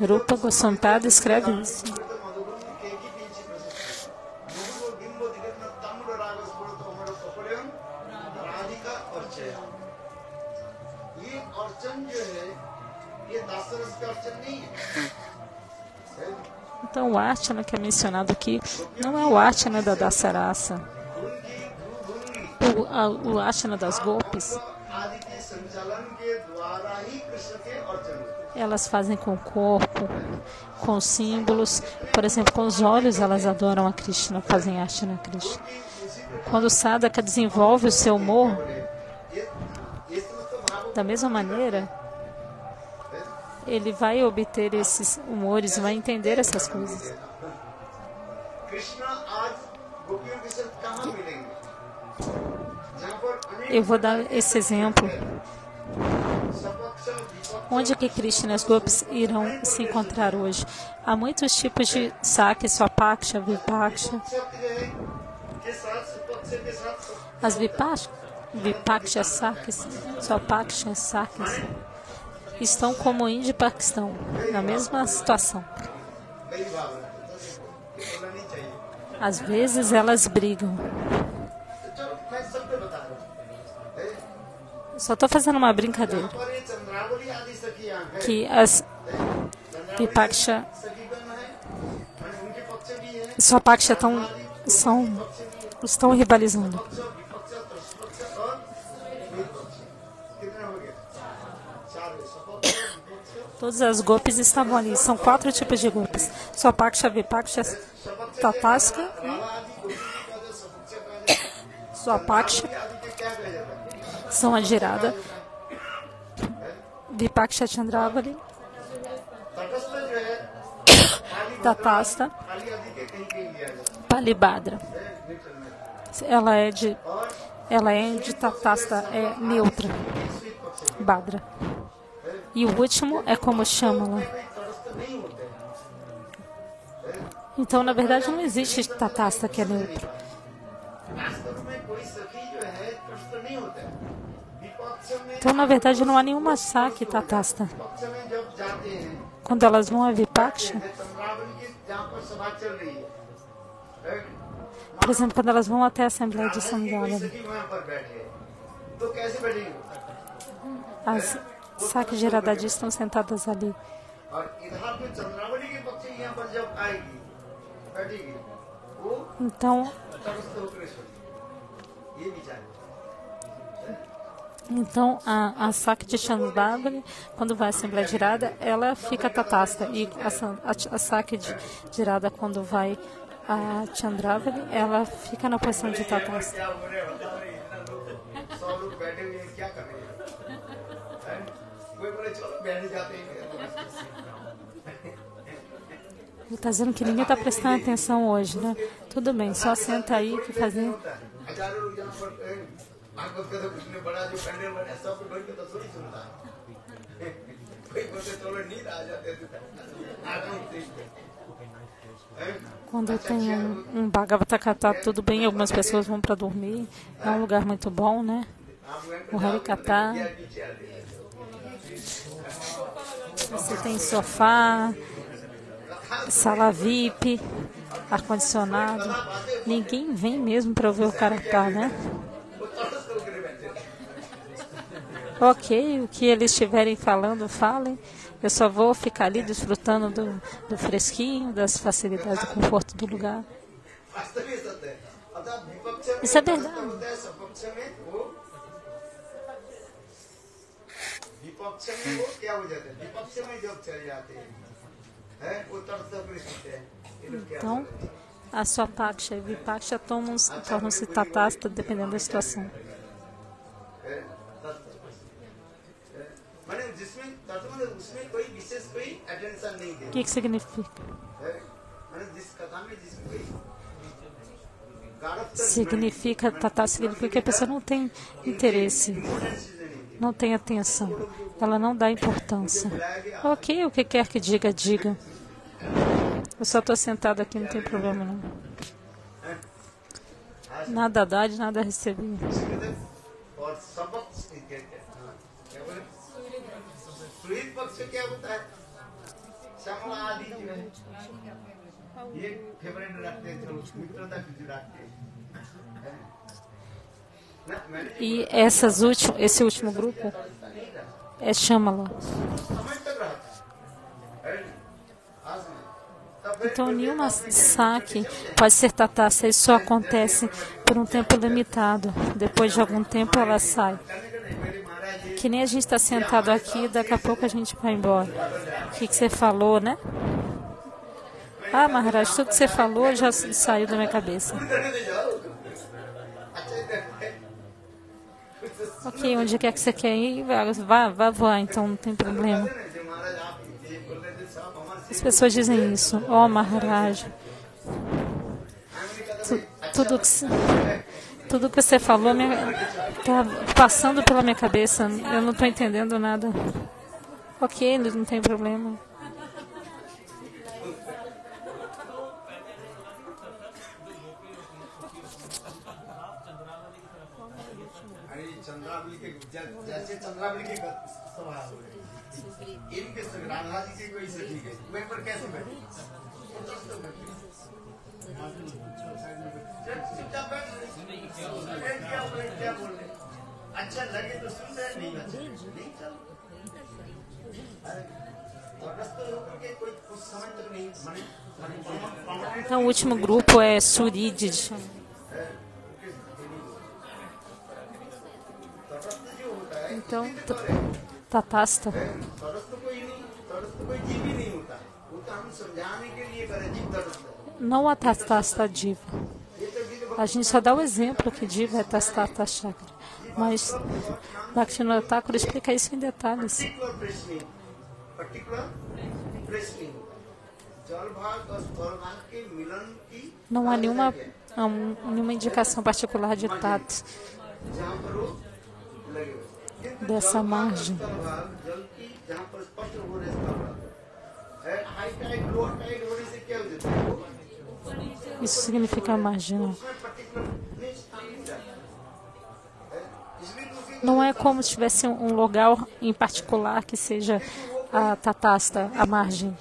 Rupa Goswami Pada escreve isso. तो मधुबन के की पीछे मुझको बिंबो दिगत न तमुड़ रागस बोलो तो हमारा पकड़न राधिका अर्चय ये अर्चन जो है ये दासरस का अर्चन नहीं है Então, o archana que é mencionado aqui não é o archana da Dasarasa. O archana das gopis, आदि के संचालन के द्वारा ही कृष्ण के अर्चन होते elas fazem com o corpo, com símbolos. Por exemplo, com os olhos elas adoram a Krishna, fazem archana a Krishna. Quando o sadhaka desenvolve o seu humor, ये समस्त भाव da mesma maneira, ele vai obter esses humores, vai entender essas coisas. Krishna आज गोपियों के साथ कहाँ मिलेंगे जहाँ पर अनेक Eu vou dar esse exemplo. सपक्ष विपक्ष Onde que Krishna e as gopis irão se encontrar hoje? Há muitos tipos de sakya, swapaksha, vipaksha. शब्द जो है के साथ सपक्ष के साथ As vipaksha sakyas, swapaksha sakyas, estão como Índia e Paquistão, na mesma situação. कई भाव है बोलना नहीं चाहिए Às vezes elas brigam. तो चलो मैं सबको बता रहा हूँ Só estou fazendo uma brincadeira. पर ये चंद्रावली आदि सखी यहाँ है Que as vipaksha सखी बन है और उनके पक्ष भी है e swapaksha estão rivalizando. पक्ष विपक्ष तृष्पक्ष और विपक्ष कितने हो गए चार सपक्ष विपक्ष Todas as gopis estavam ali. São 4 tipos de gopis. Swapaksha, vipaksha, tataska e रावा आदि गोपी का जो सपक्ष का जो swapaksha आदि के क्या कहा जाता है são a girada, vipaksha chandravali, तटस्थ जो है tatasta, खाली आदि के कहीं कहीं लिया जाता palibhadra. है न्यूट्रल में Ela é de tatasta, é neutra, स्वीट पक्ष badra. E o último é como Shamala. कोई तटस्थ नहीं होते हैं Então, na verdade, não existe tatasta que é neutro. वास्तव में कोई सखी जो है तटस्थ नहीं होते हैं विपक्ष में Então, na verdade, não há nenhuma sakya tatasta. पक्ष में जब जाते हैं Quando elas vão a vipaksha, Chandravali की जहाँ पर सभा चल रही है por exemplo, quando elas vão até a Assembleia de कोई Sandalana, सखी वहाँ पर बैठे तो कैसे बैठेंगे as sakya giradadis estão sentadas ali. और इधर में चंद्रावली के पक्ष यहाँ पर जब आएगी बैठेगी वो Então, तटस्थ होकर ये विचार Então, a Sakya de Chandravali, quando vai à Assembleia de Irada, ela fica tatasta. E a Sakya de Irada, quando vai a Chandravali, ela fica na posição de tatasta. क्या हो रहे बता रहे इतना लोग 100 लोग बैठे हुए हैं क्या कर रहे हैं कोई बोले चलो बैठ जाते हैं Ele está dizendo que ninguém está prestando atenção hoje, né? Tudo bem, só senta aí que fazer. हजारों लोग यहाँ पर भागवत का तो कुछ नहीं बड़ा जो पंडित बने सब बैठ के तो थोड़ी सुनता है कोई बोलते चलो नींद आ जाते Quando tem Bhagavata Katha, tudo bem, algumas pessoas vão para dormir, é um lugar muito bom, né? O Harikatha, você tem sofá, sala VIP, ar-condicionado, ninguém vem mesmo para ouvir o Katha, né? Ok, o que eles estiverem falando, falem. Eu só vou ficar ali desfrutando do fresquinho, das facilidades, do conforto do lugar. Isso é verdade. Então, a sua paksha e vipaksha tornam-se tatasta dependendo da situação. O que significa? Significa que a pessoa não tem interesse, não tem atenção, ela não dá importância. Ok, o que quer que diga, diga. Eu só estou sentado aqui, não tem problema não. Nada dar, nada receber. सुईत पक्ष क्या होता है श्यामला आदि जो है ये फेवरेट रखते थे मित्रता की रखते E esse último grupo é Shamala. Então, nenhuma saque pode ser tatasta, isso só acontece por um tempo limitado. Depois de algum tempo, ela sai. Que nem a gente está sentado aqui, daqui a pouco a gente vai embora. O que você falou, né? Ah, Maharaj, tudo que você falou já saiu da minha cabeça. Ok, onde quer que você quer ir, vá voar, então não tem problema. As pessoas dizem isso. Oh, Maharaj, tudo que você falou está passando pela minha cabeça. Eu não estou entendendo nada. Ok, não tem problema. जैसे चंद्रावली की सभा हो रही इनके संग राधा जी की कोई सखी गई वहीं पर कैसे बैठी चुपचाप बैठ क्या बोल रहे अच्छा लगे तो सुन रहे नहीं नहीं चल Então, o último grupo é Suridi. Então, tatasta. Não a tatasta diva. A gente só dá o exemplo que diva é tatasta chakra. Mas Bhaktivinoda Thakur explica isso em detalhes. Não há nenhuma indicação particular de tato dessa margem. Isso significa marginal. Não é como se tivesse um lugar em particular que seja a tatasta, a margem.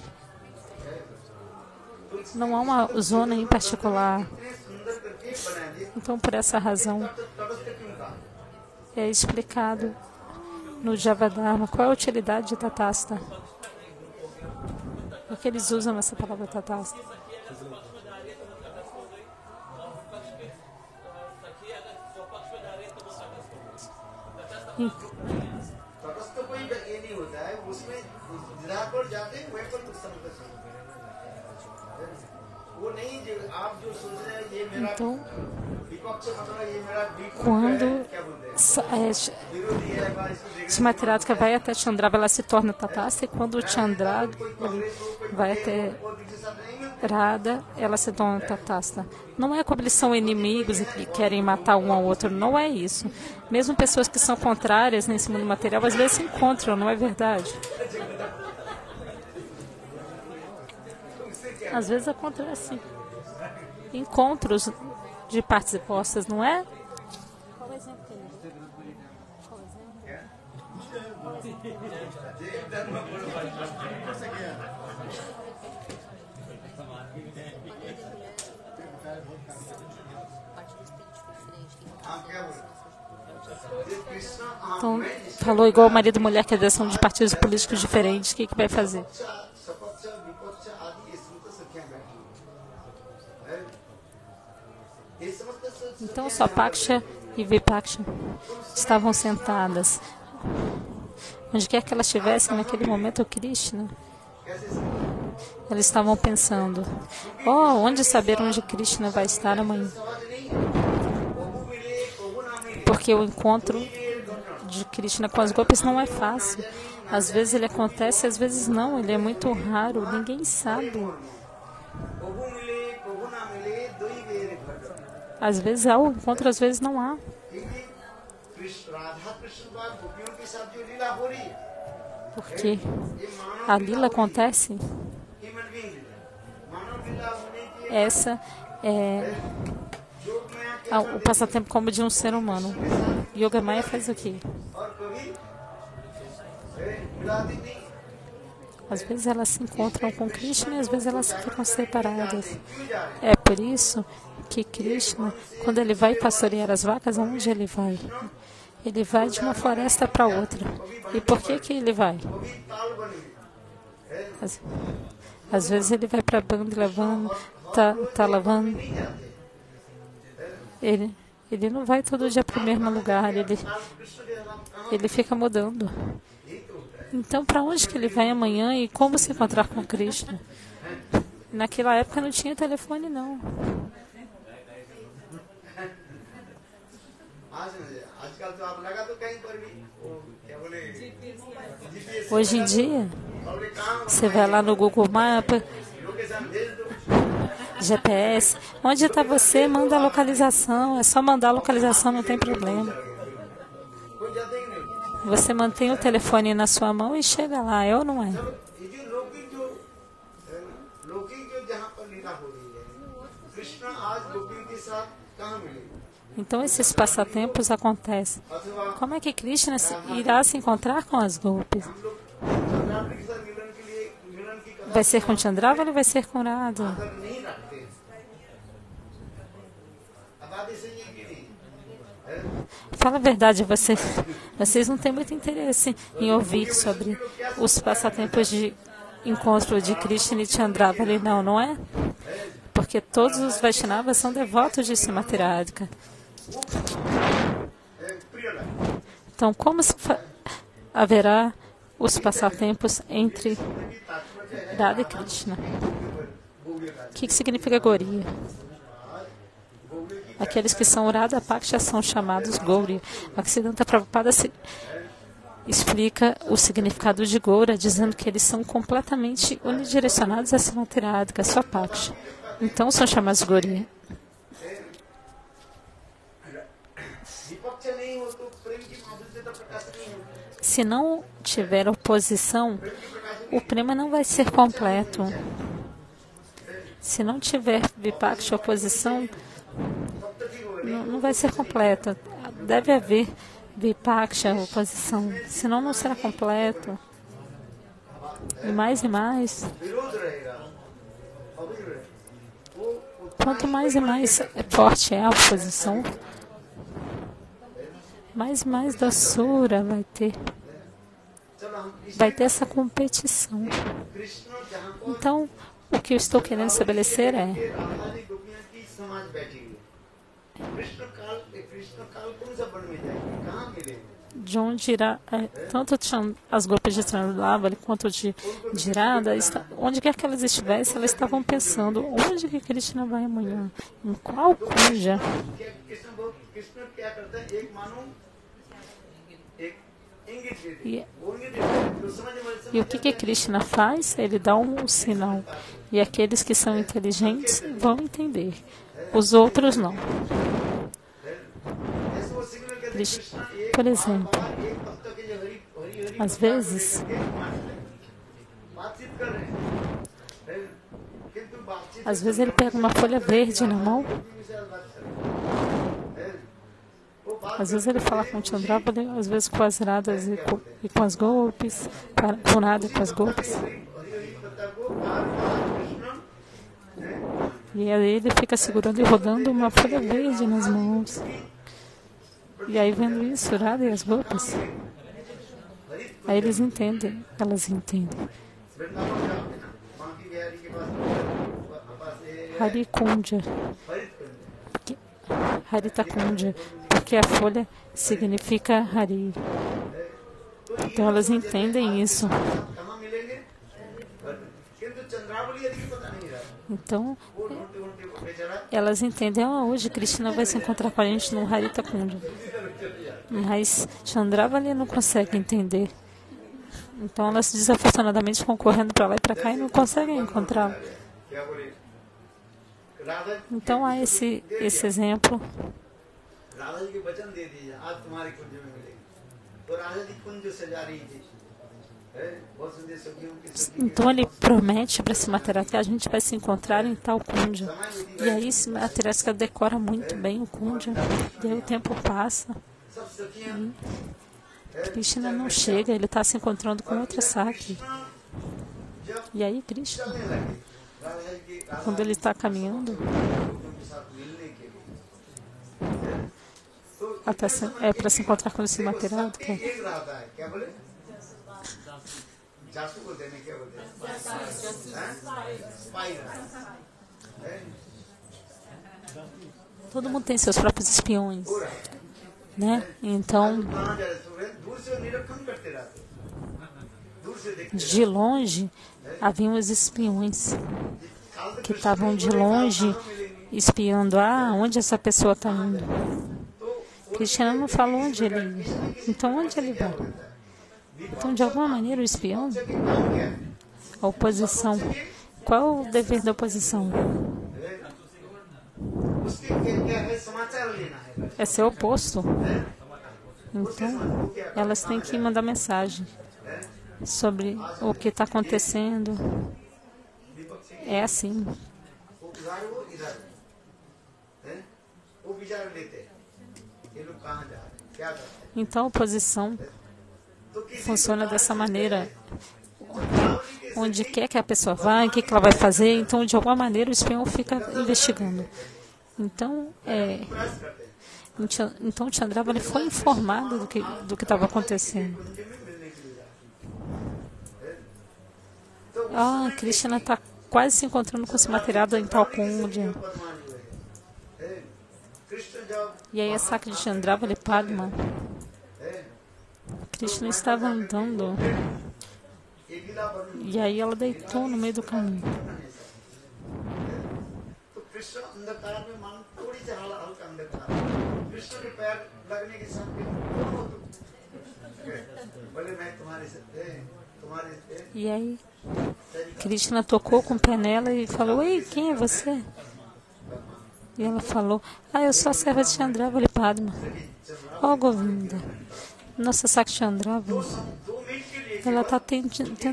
Não há uma zona em particular. Então, por essa razão, é explicado no Javadharma qual é a utilidade de tatasta. Por que eles usam essa palavra tatasta? Então, quando Shrimati vai até Chandrava, ela se torna tatasta, e quando o Chandrava vai até Radha, ela se torna Tatasta. Não é como eles são inimigos e que querem matar um ao outro, não é isso. Mesmo pessoas que são contrárias nesse mundo material, às vezes se encontram, não é verdade? Às vezes acontece encontros de partes opostas, não é? Qual o exemplo que ele Qual o Então, falou igual o marido e mulher que são de partidos políticos diferentes, o que vai fazer? Então, Swapaksha e Vipaksha estavam sentadas. Onde quer que elas estivessem naquele momento, o Krishna, eles estavam pensando, onde saber onde Krishna vai estar amanhã? Porque o encontro de Krishna com as golpes não é fácil. Às vezes ele acontece, às vezes não. Ele é muito raro, ninguém sabe. Às vezes há o encontro, às vezes não há. Porque a lila acontece. Essa é o passatempo como de um ser humano. Yoga Maya faz o quê? Às vezes elas se encontram com Krishna e às vezes elas ficam separadas. É por isso que Krishna, quando ele vai pastorear as vacas, aonde ele vai? Ele vai de uma floresta para outra. E por que ele vai? Às vezes ele vai para Bandlavan, Talavan. Ele não vai todo dia para o mesmo lugar. Ele fica mudando. Então, para onde que ele vai amanhã e como se encontrar com Krishna? Naquela época não tinha telefone, não. Hoje em dia, você vai lá no Google Maps, GPS, onde está você, manda a localização, é só mandar a localização, não tem problema. Você mantém o telefone na sua mão e chega lá, é ou não é? Então esses passatempos acontecem. Como é que Krishna irá se encontrar com as golpes? Vai ser com Chandrava ou ele vai ser com Radha? Fala a verdade, vocês não têm muito interesse em ouvir sobre os passatempos de encontro de Krishna e Chandrava ali, não é? Porque todos os Vaishnavas são devotos de Srimati Radhika. Então, como haverá os passatempos entre Radha e Krishna? O que significa Goriya? Aqueles que são Radha Paksha são chamados Gauriya. Bhaktisiddhanta Prabhupada explica o significado de Gaura, dizendo que eles são completamente unidirecionados a Srimati Radhika, sua Paksha. Então são chamados Gauriya. Se não tiver oposição, o prema não vai ser completo. Se não tiver Vipaksha oposição, não vai ser completo. Deve haver Vipaksha oposição, senão não será completo. E mais, quanto mais e mais forte é a oposição, mais e mais doçura vai ter essa competição. Então, o que eu estou querendo estabelecer é de onde irá tanto as golpes de Chandrava quanto de Radha, onde quer que elas estivessem, elas estavam pensando, onde que Krishna vai amanhã? Em qual cuja? E, e o que Krishna faz? Ele dá um sinal. E aqueles que são inteligentes vão entender. Os outros não. Por exemplo, às vezes ele pega uma folha verde na mão. Às vezes ele fala com o Chandravali, às vezes com as radas e com as golpes, com nada e com as golpes. E aí ele fica segurando e rodando uma folha verde nas mãos. E aí vendo isso, Radha e as golpes, aí eles entendem, elas entendem. Hari Kundya, Harita Kundya, porque a folha significa Hari. Então elas entendem isso. Então, elas entendem, hoje Krishna vai se encontrar com a gente no Harita Kundya. Mas Chandravali não consegue entender. Então elas desafortunadamente ficam correndo para lá e para cá e não conseguem encontrá-lo. Então há esse exemplo. Então ele promete para Simaterata que a gente vai se encontrar em tal Kundya. E aí Simaterata decora muito bem o Kundya. E aí o tempo passa. E Krishna não chega, ele está se encontrando com outra Sakhi. E aí Krishna, quando ele está caminhando, é para se encontrar com o Simaterata. Todo mundo tem seus próprios espiões, né? Então, de longe, haviam os espiões que estavam de longe espiando, onde essa pessoa está indo. Krishna não falou onde ele ia. Então, onde ele vai? Então, de alguma maneira, o espião, a oposição, qual é o dever da oposição? É ser oposto. Então, elas têm que mandar mensagem sobre o que está acontecendo. É assim. Então, a oposição funciona dessa maneira. Onde quer que a pessoa vá, o que ela vai fazer. Então, de alguma maneira, o espião fica investigando. Então, Chandravali foi informado do que estava acontecendo. Krishna está quase se encontrando com esse material em tal Kundya. E aí a Sakhi de Chandravali Padma, Krishna estava andando. E aí ela deitou no meio do caminho. E aí Krishna tocou com o pé nela e falou: "Ei, quem é você?" E ela falou: "Eu sou a serva de Chandravali Padma." Govinda, nossa Sakhi Chandravali, ela está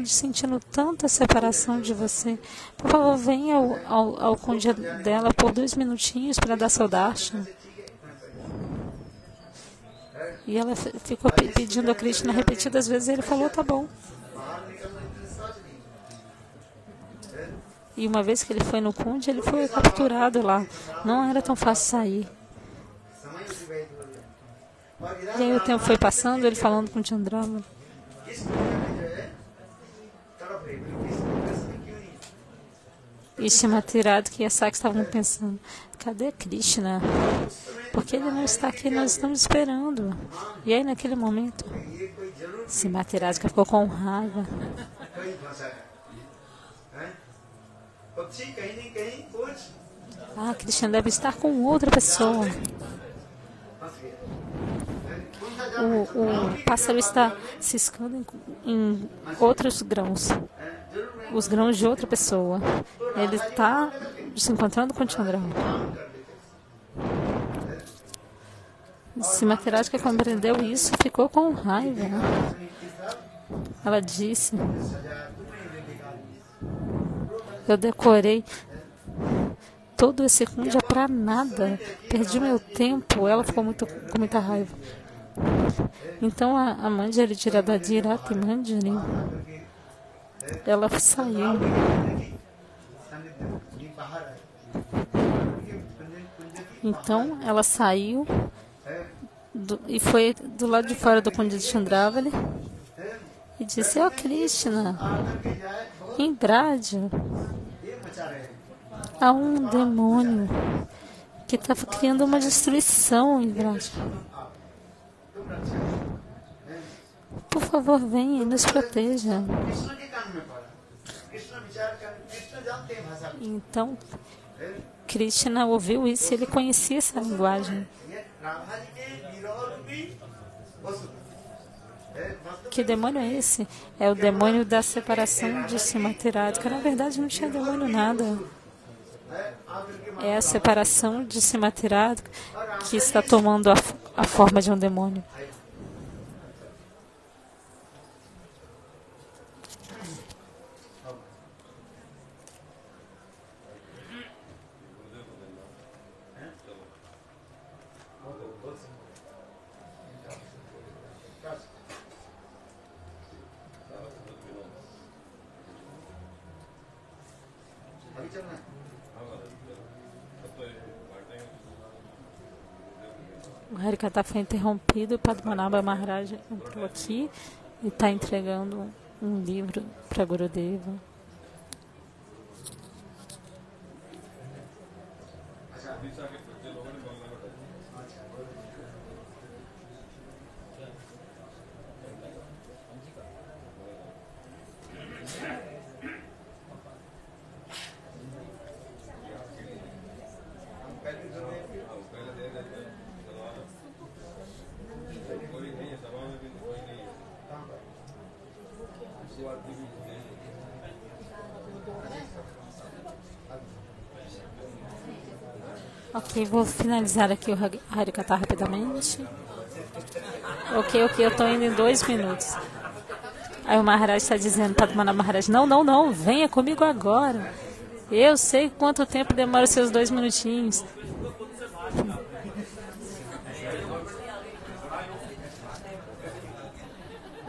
sentindo tanta separação de você. Por favor, venha ao Kundya dela por 2 minutinhos para dar seu darshan. E ela ficou pedindo a Krishna repetidas vezes e ele falou: "Tá bom." E uma vez que ele foi no Kundya, ele foi capturado lá. Não era tão fácil sair. E aí o tempo foi passando, ele falando com Chandravali. E Simaterata e a Sakhi estavam pensando: cadê Krishna? Porque ele não está aqui, nós estamos esperando. E aí naquele momento, Simaterata ficou com raiva. Krishna deve estar com outra pessoa. o pássaro está ciscando em outros grãos, os grãos de outra pessoa. Ele está se encontrando com Chandra. Simatirajka compreendeu isso, ficou com raiva. Ela disse: eu decorei todo esse kunja para nada, perdi meu tempo. Ela ficou com muita raiva. Então a Manjari Tiradadi Rati Manjari, ela saiu. Então ela saiu e foi do lado de fora do Kunja de Chandravali e disse: ó Krishna, em Braja há um demônio que está criando uma destruição em Braja. Por favor, venha e nos proteja. Então, Krishna ouviu isso e ele conhecia essa linguagem. Que demônio é esse? É o demônio da separação de Simatirajka. Na verdade, não tinha demônio nada. É a separação de Simatirajka que está tomando a forma de um demônio. O Harikata foi interrompido. Padmanabha Maharaj entrou aqui e está entregando um livro para Gurudeva. Ok, vou finalizar aqui o Harikata rapidamente. Ok, eu estou indo em 2 minutos. Aí o Maharaj está dizendo, Padmanabha Maharaj, não, venha comigo agora. Eu sei quanto tempo demora os seus 2 minutinhos.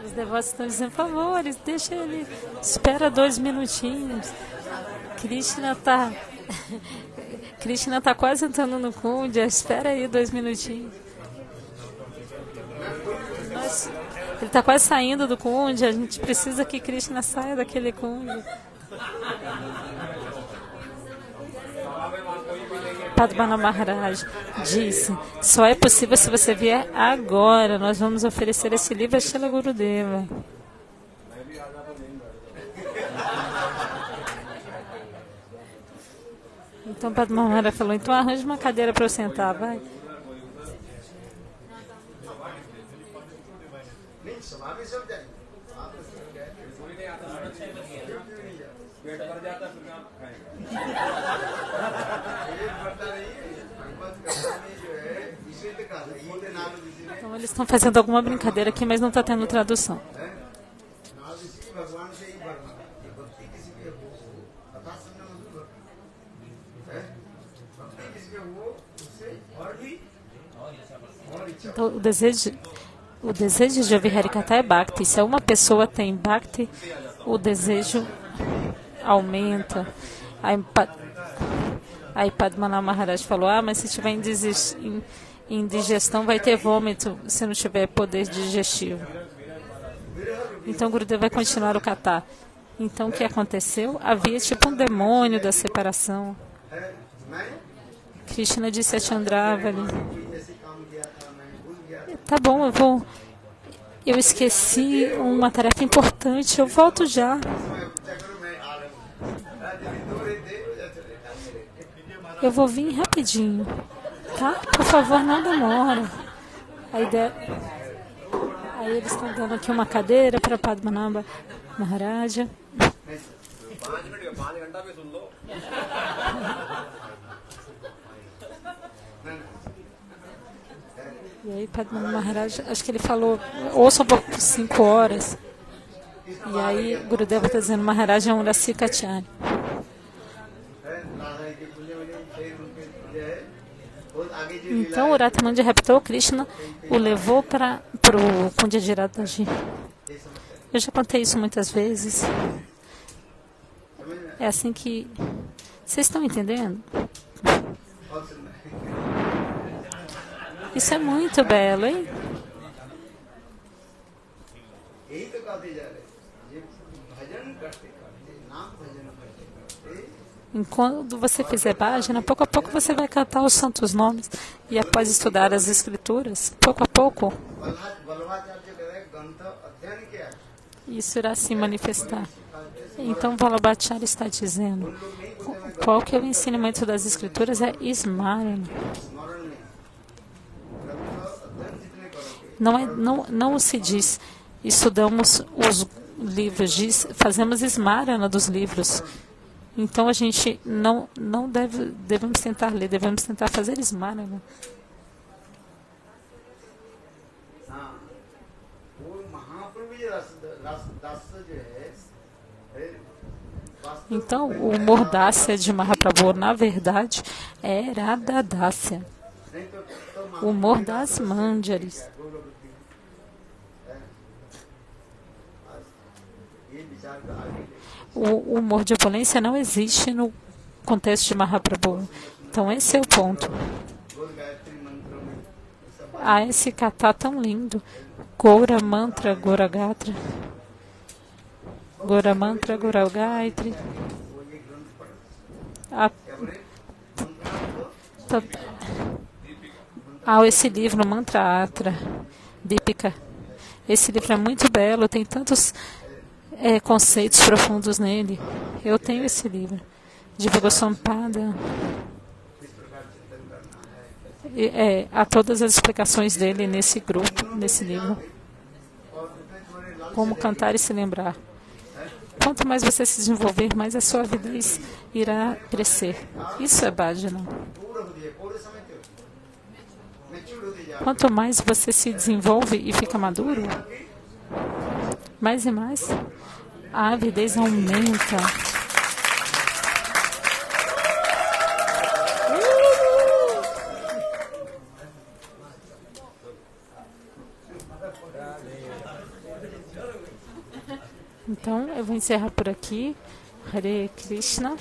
Os devotos estão dizendo, por favor, deixa ele, espera 2 minutinhos. Krishna está quase entrando no Kunja, espera aí 2 minutinhos. Ele está quase saindo do Kunja, a gente precisa que Krishna saia daquele Kunja. Padmanabha Maharaj disse, só é possível se você vier agora, nós vamos oferecer esse livro a Srila Gurudeva. Então Padmanabha Maharaj falou, então arranje uma cadeira para eu sentar, vai. Então eles estão fazendo alguma brincadeira aqui, mas não está tendo tradução. Então, o desejo de ouvir Harikata é Bhakti. Se uma pessoa tem Bhakti, o desejo aumenta. Aí Padmanabha Maharaj falou, mas se tiver indigestão vai ter vômito se não tiver poder digestivo. Então Gurudeva vai continuar o kata. Então o que aconteceu? Havia tipo um demônio da separação. Krishna disse a Chandravali, tá bom, eu esqueci uma tarefa importante, eu volto já. Eu vou vir rapidinho, tá? Por favor, não demora. Aí eles estão dando aqui uma cadeira para Padmanabha Maharaja. E aí Padmanabha Maharaja, acho que ele falou, ouça um pouco por 5 horas. E aí Gurudeva está dizendo, Maharaja é um Rasikacharya. Então o Radhamani raptou Krishna, o levou para o Kunja de Radhaji. Eu já contei isso muitas vezes. É assim que... Vocês estão entendendo? Isso é muito belo, hein? Enquanto você fizer bhajana, pouco a pouco você vai cantar os santos nomes. E após estudar as escrituras, pouco a pouco, isso irá se manifestar. Então, Vallabhacharya está dizendo, qual que é o ensinamento das escrituras? É Smarana. Não se diz, estudamos os livros, diz, fazemos Smarana dos livros. Então a gente devemos tentar ler, devemos tentar fazer Smarana. Então o Mordasya de Mahaprabhu, na verdade, é Radha Dasya. O Mordas Manjaris. O humor de opulência não existe no contexto de Mahaprabhu. Então esse é o ponto. Há esse kata tão lindo. Goura Mantra, Goura Gatra. Goura Mantra, Goura Gayatri. Há esse livro, Mantra Atra, Dipika. Esse livro é muito belo, tem tantos conceitos profundos nele. Eu tenho esse livro. Divulgação Pada. Há todas as explicações dele nesse grupo, nesse livro. Como cantar e se lembrar. Quanto mais você se desenvolver, mais a sua avidez irá crescer. Isso é bhajana. Quanto mais você se desenvolve e fica maduro, mais e mais a avidez aumenta. Então, eu vou encerrar por aqui. Hare Krishna.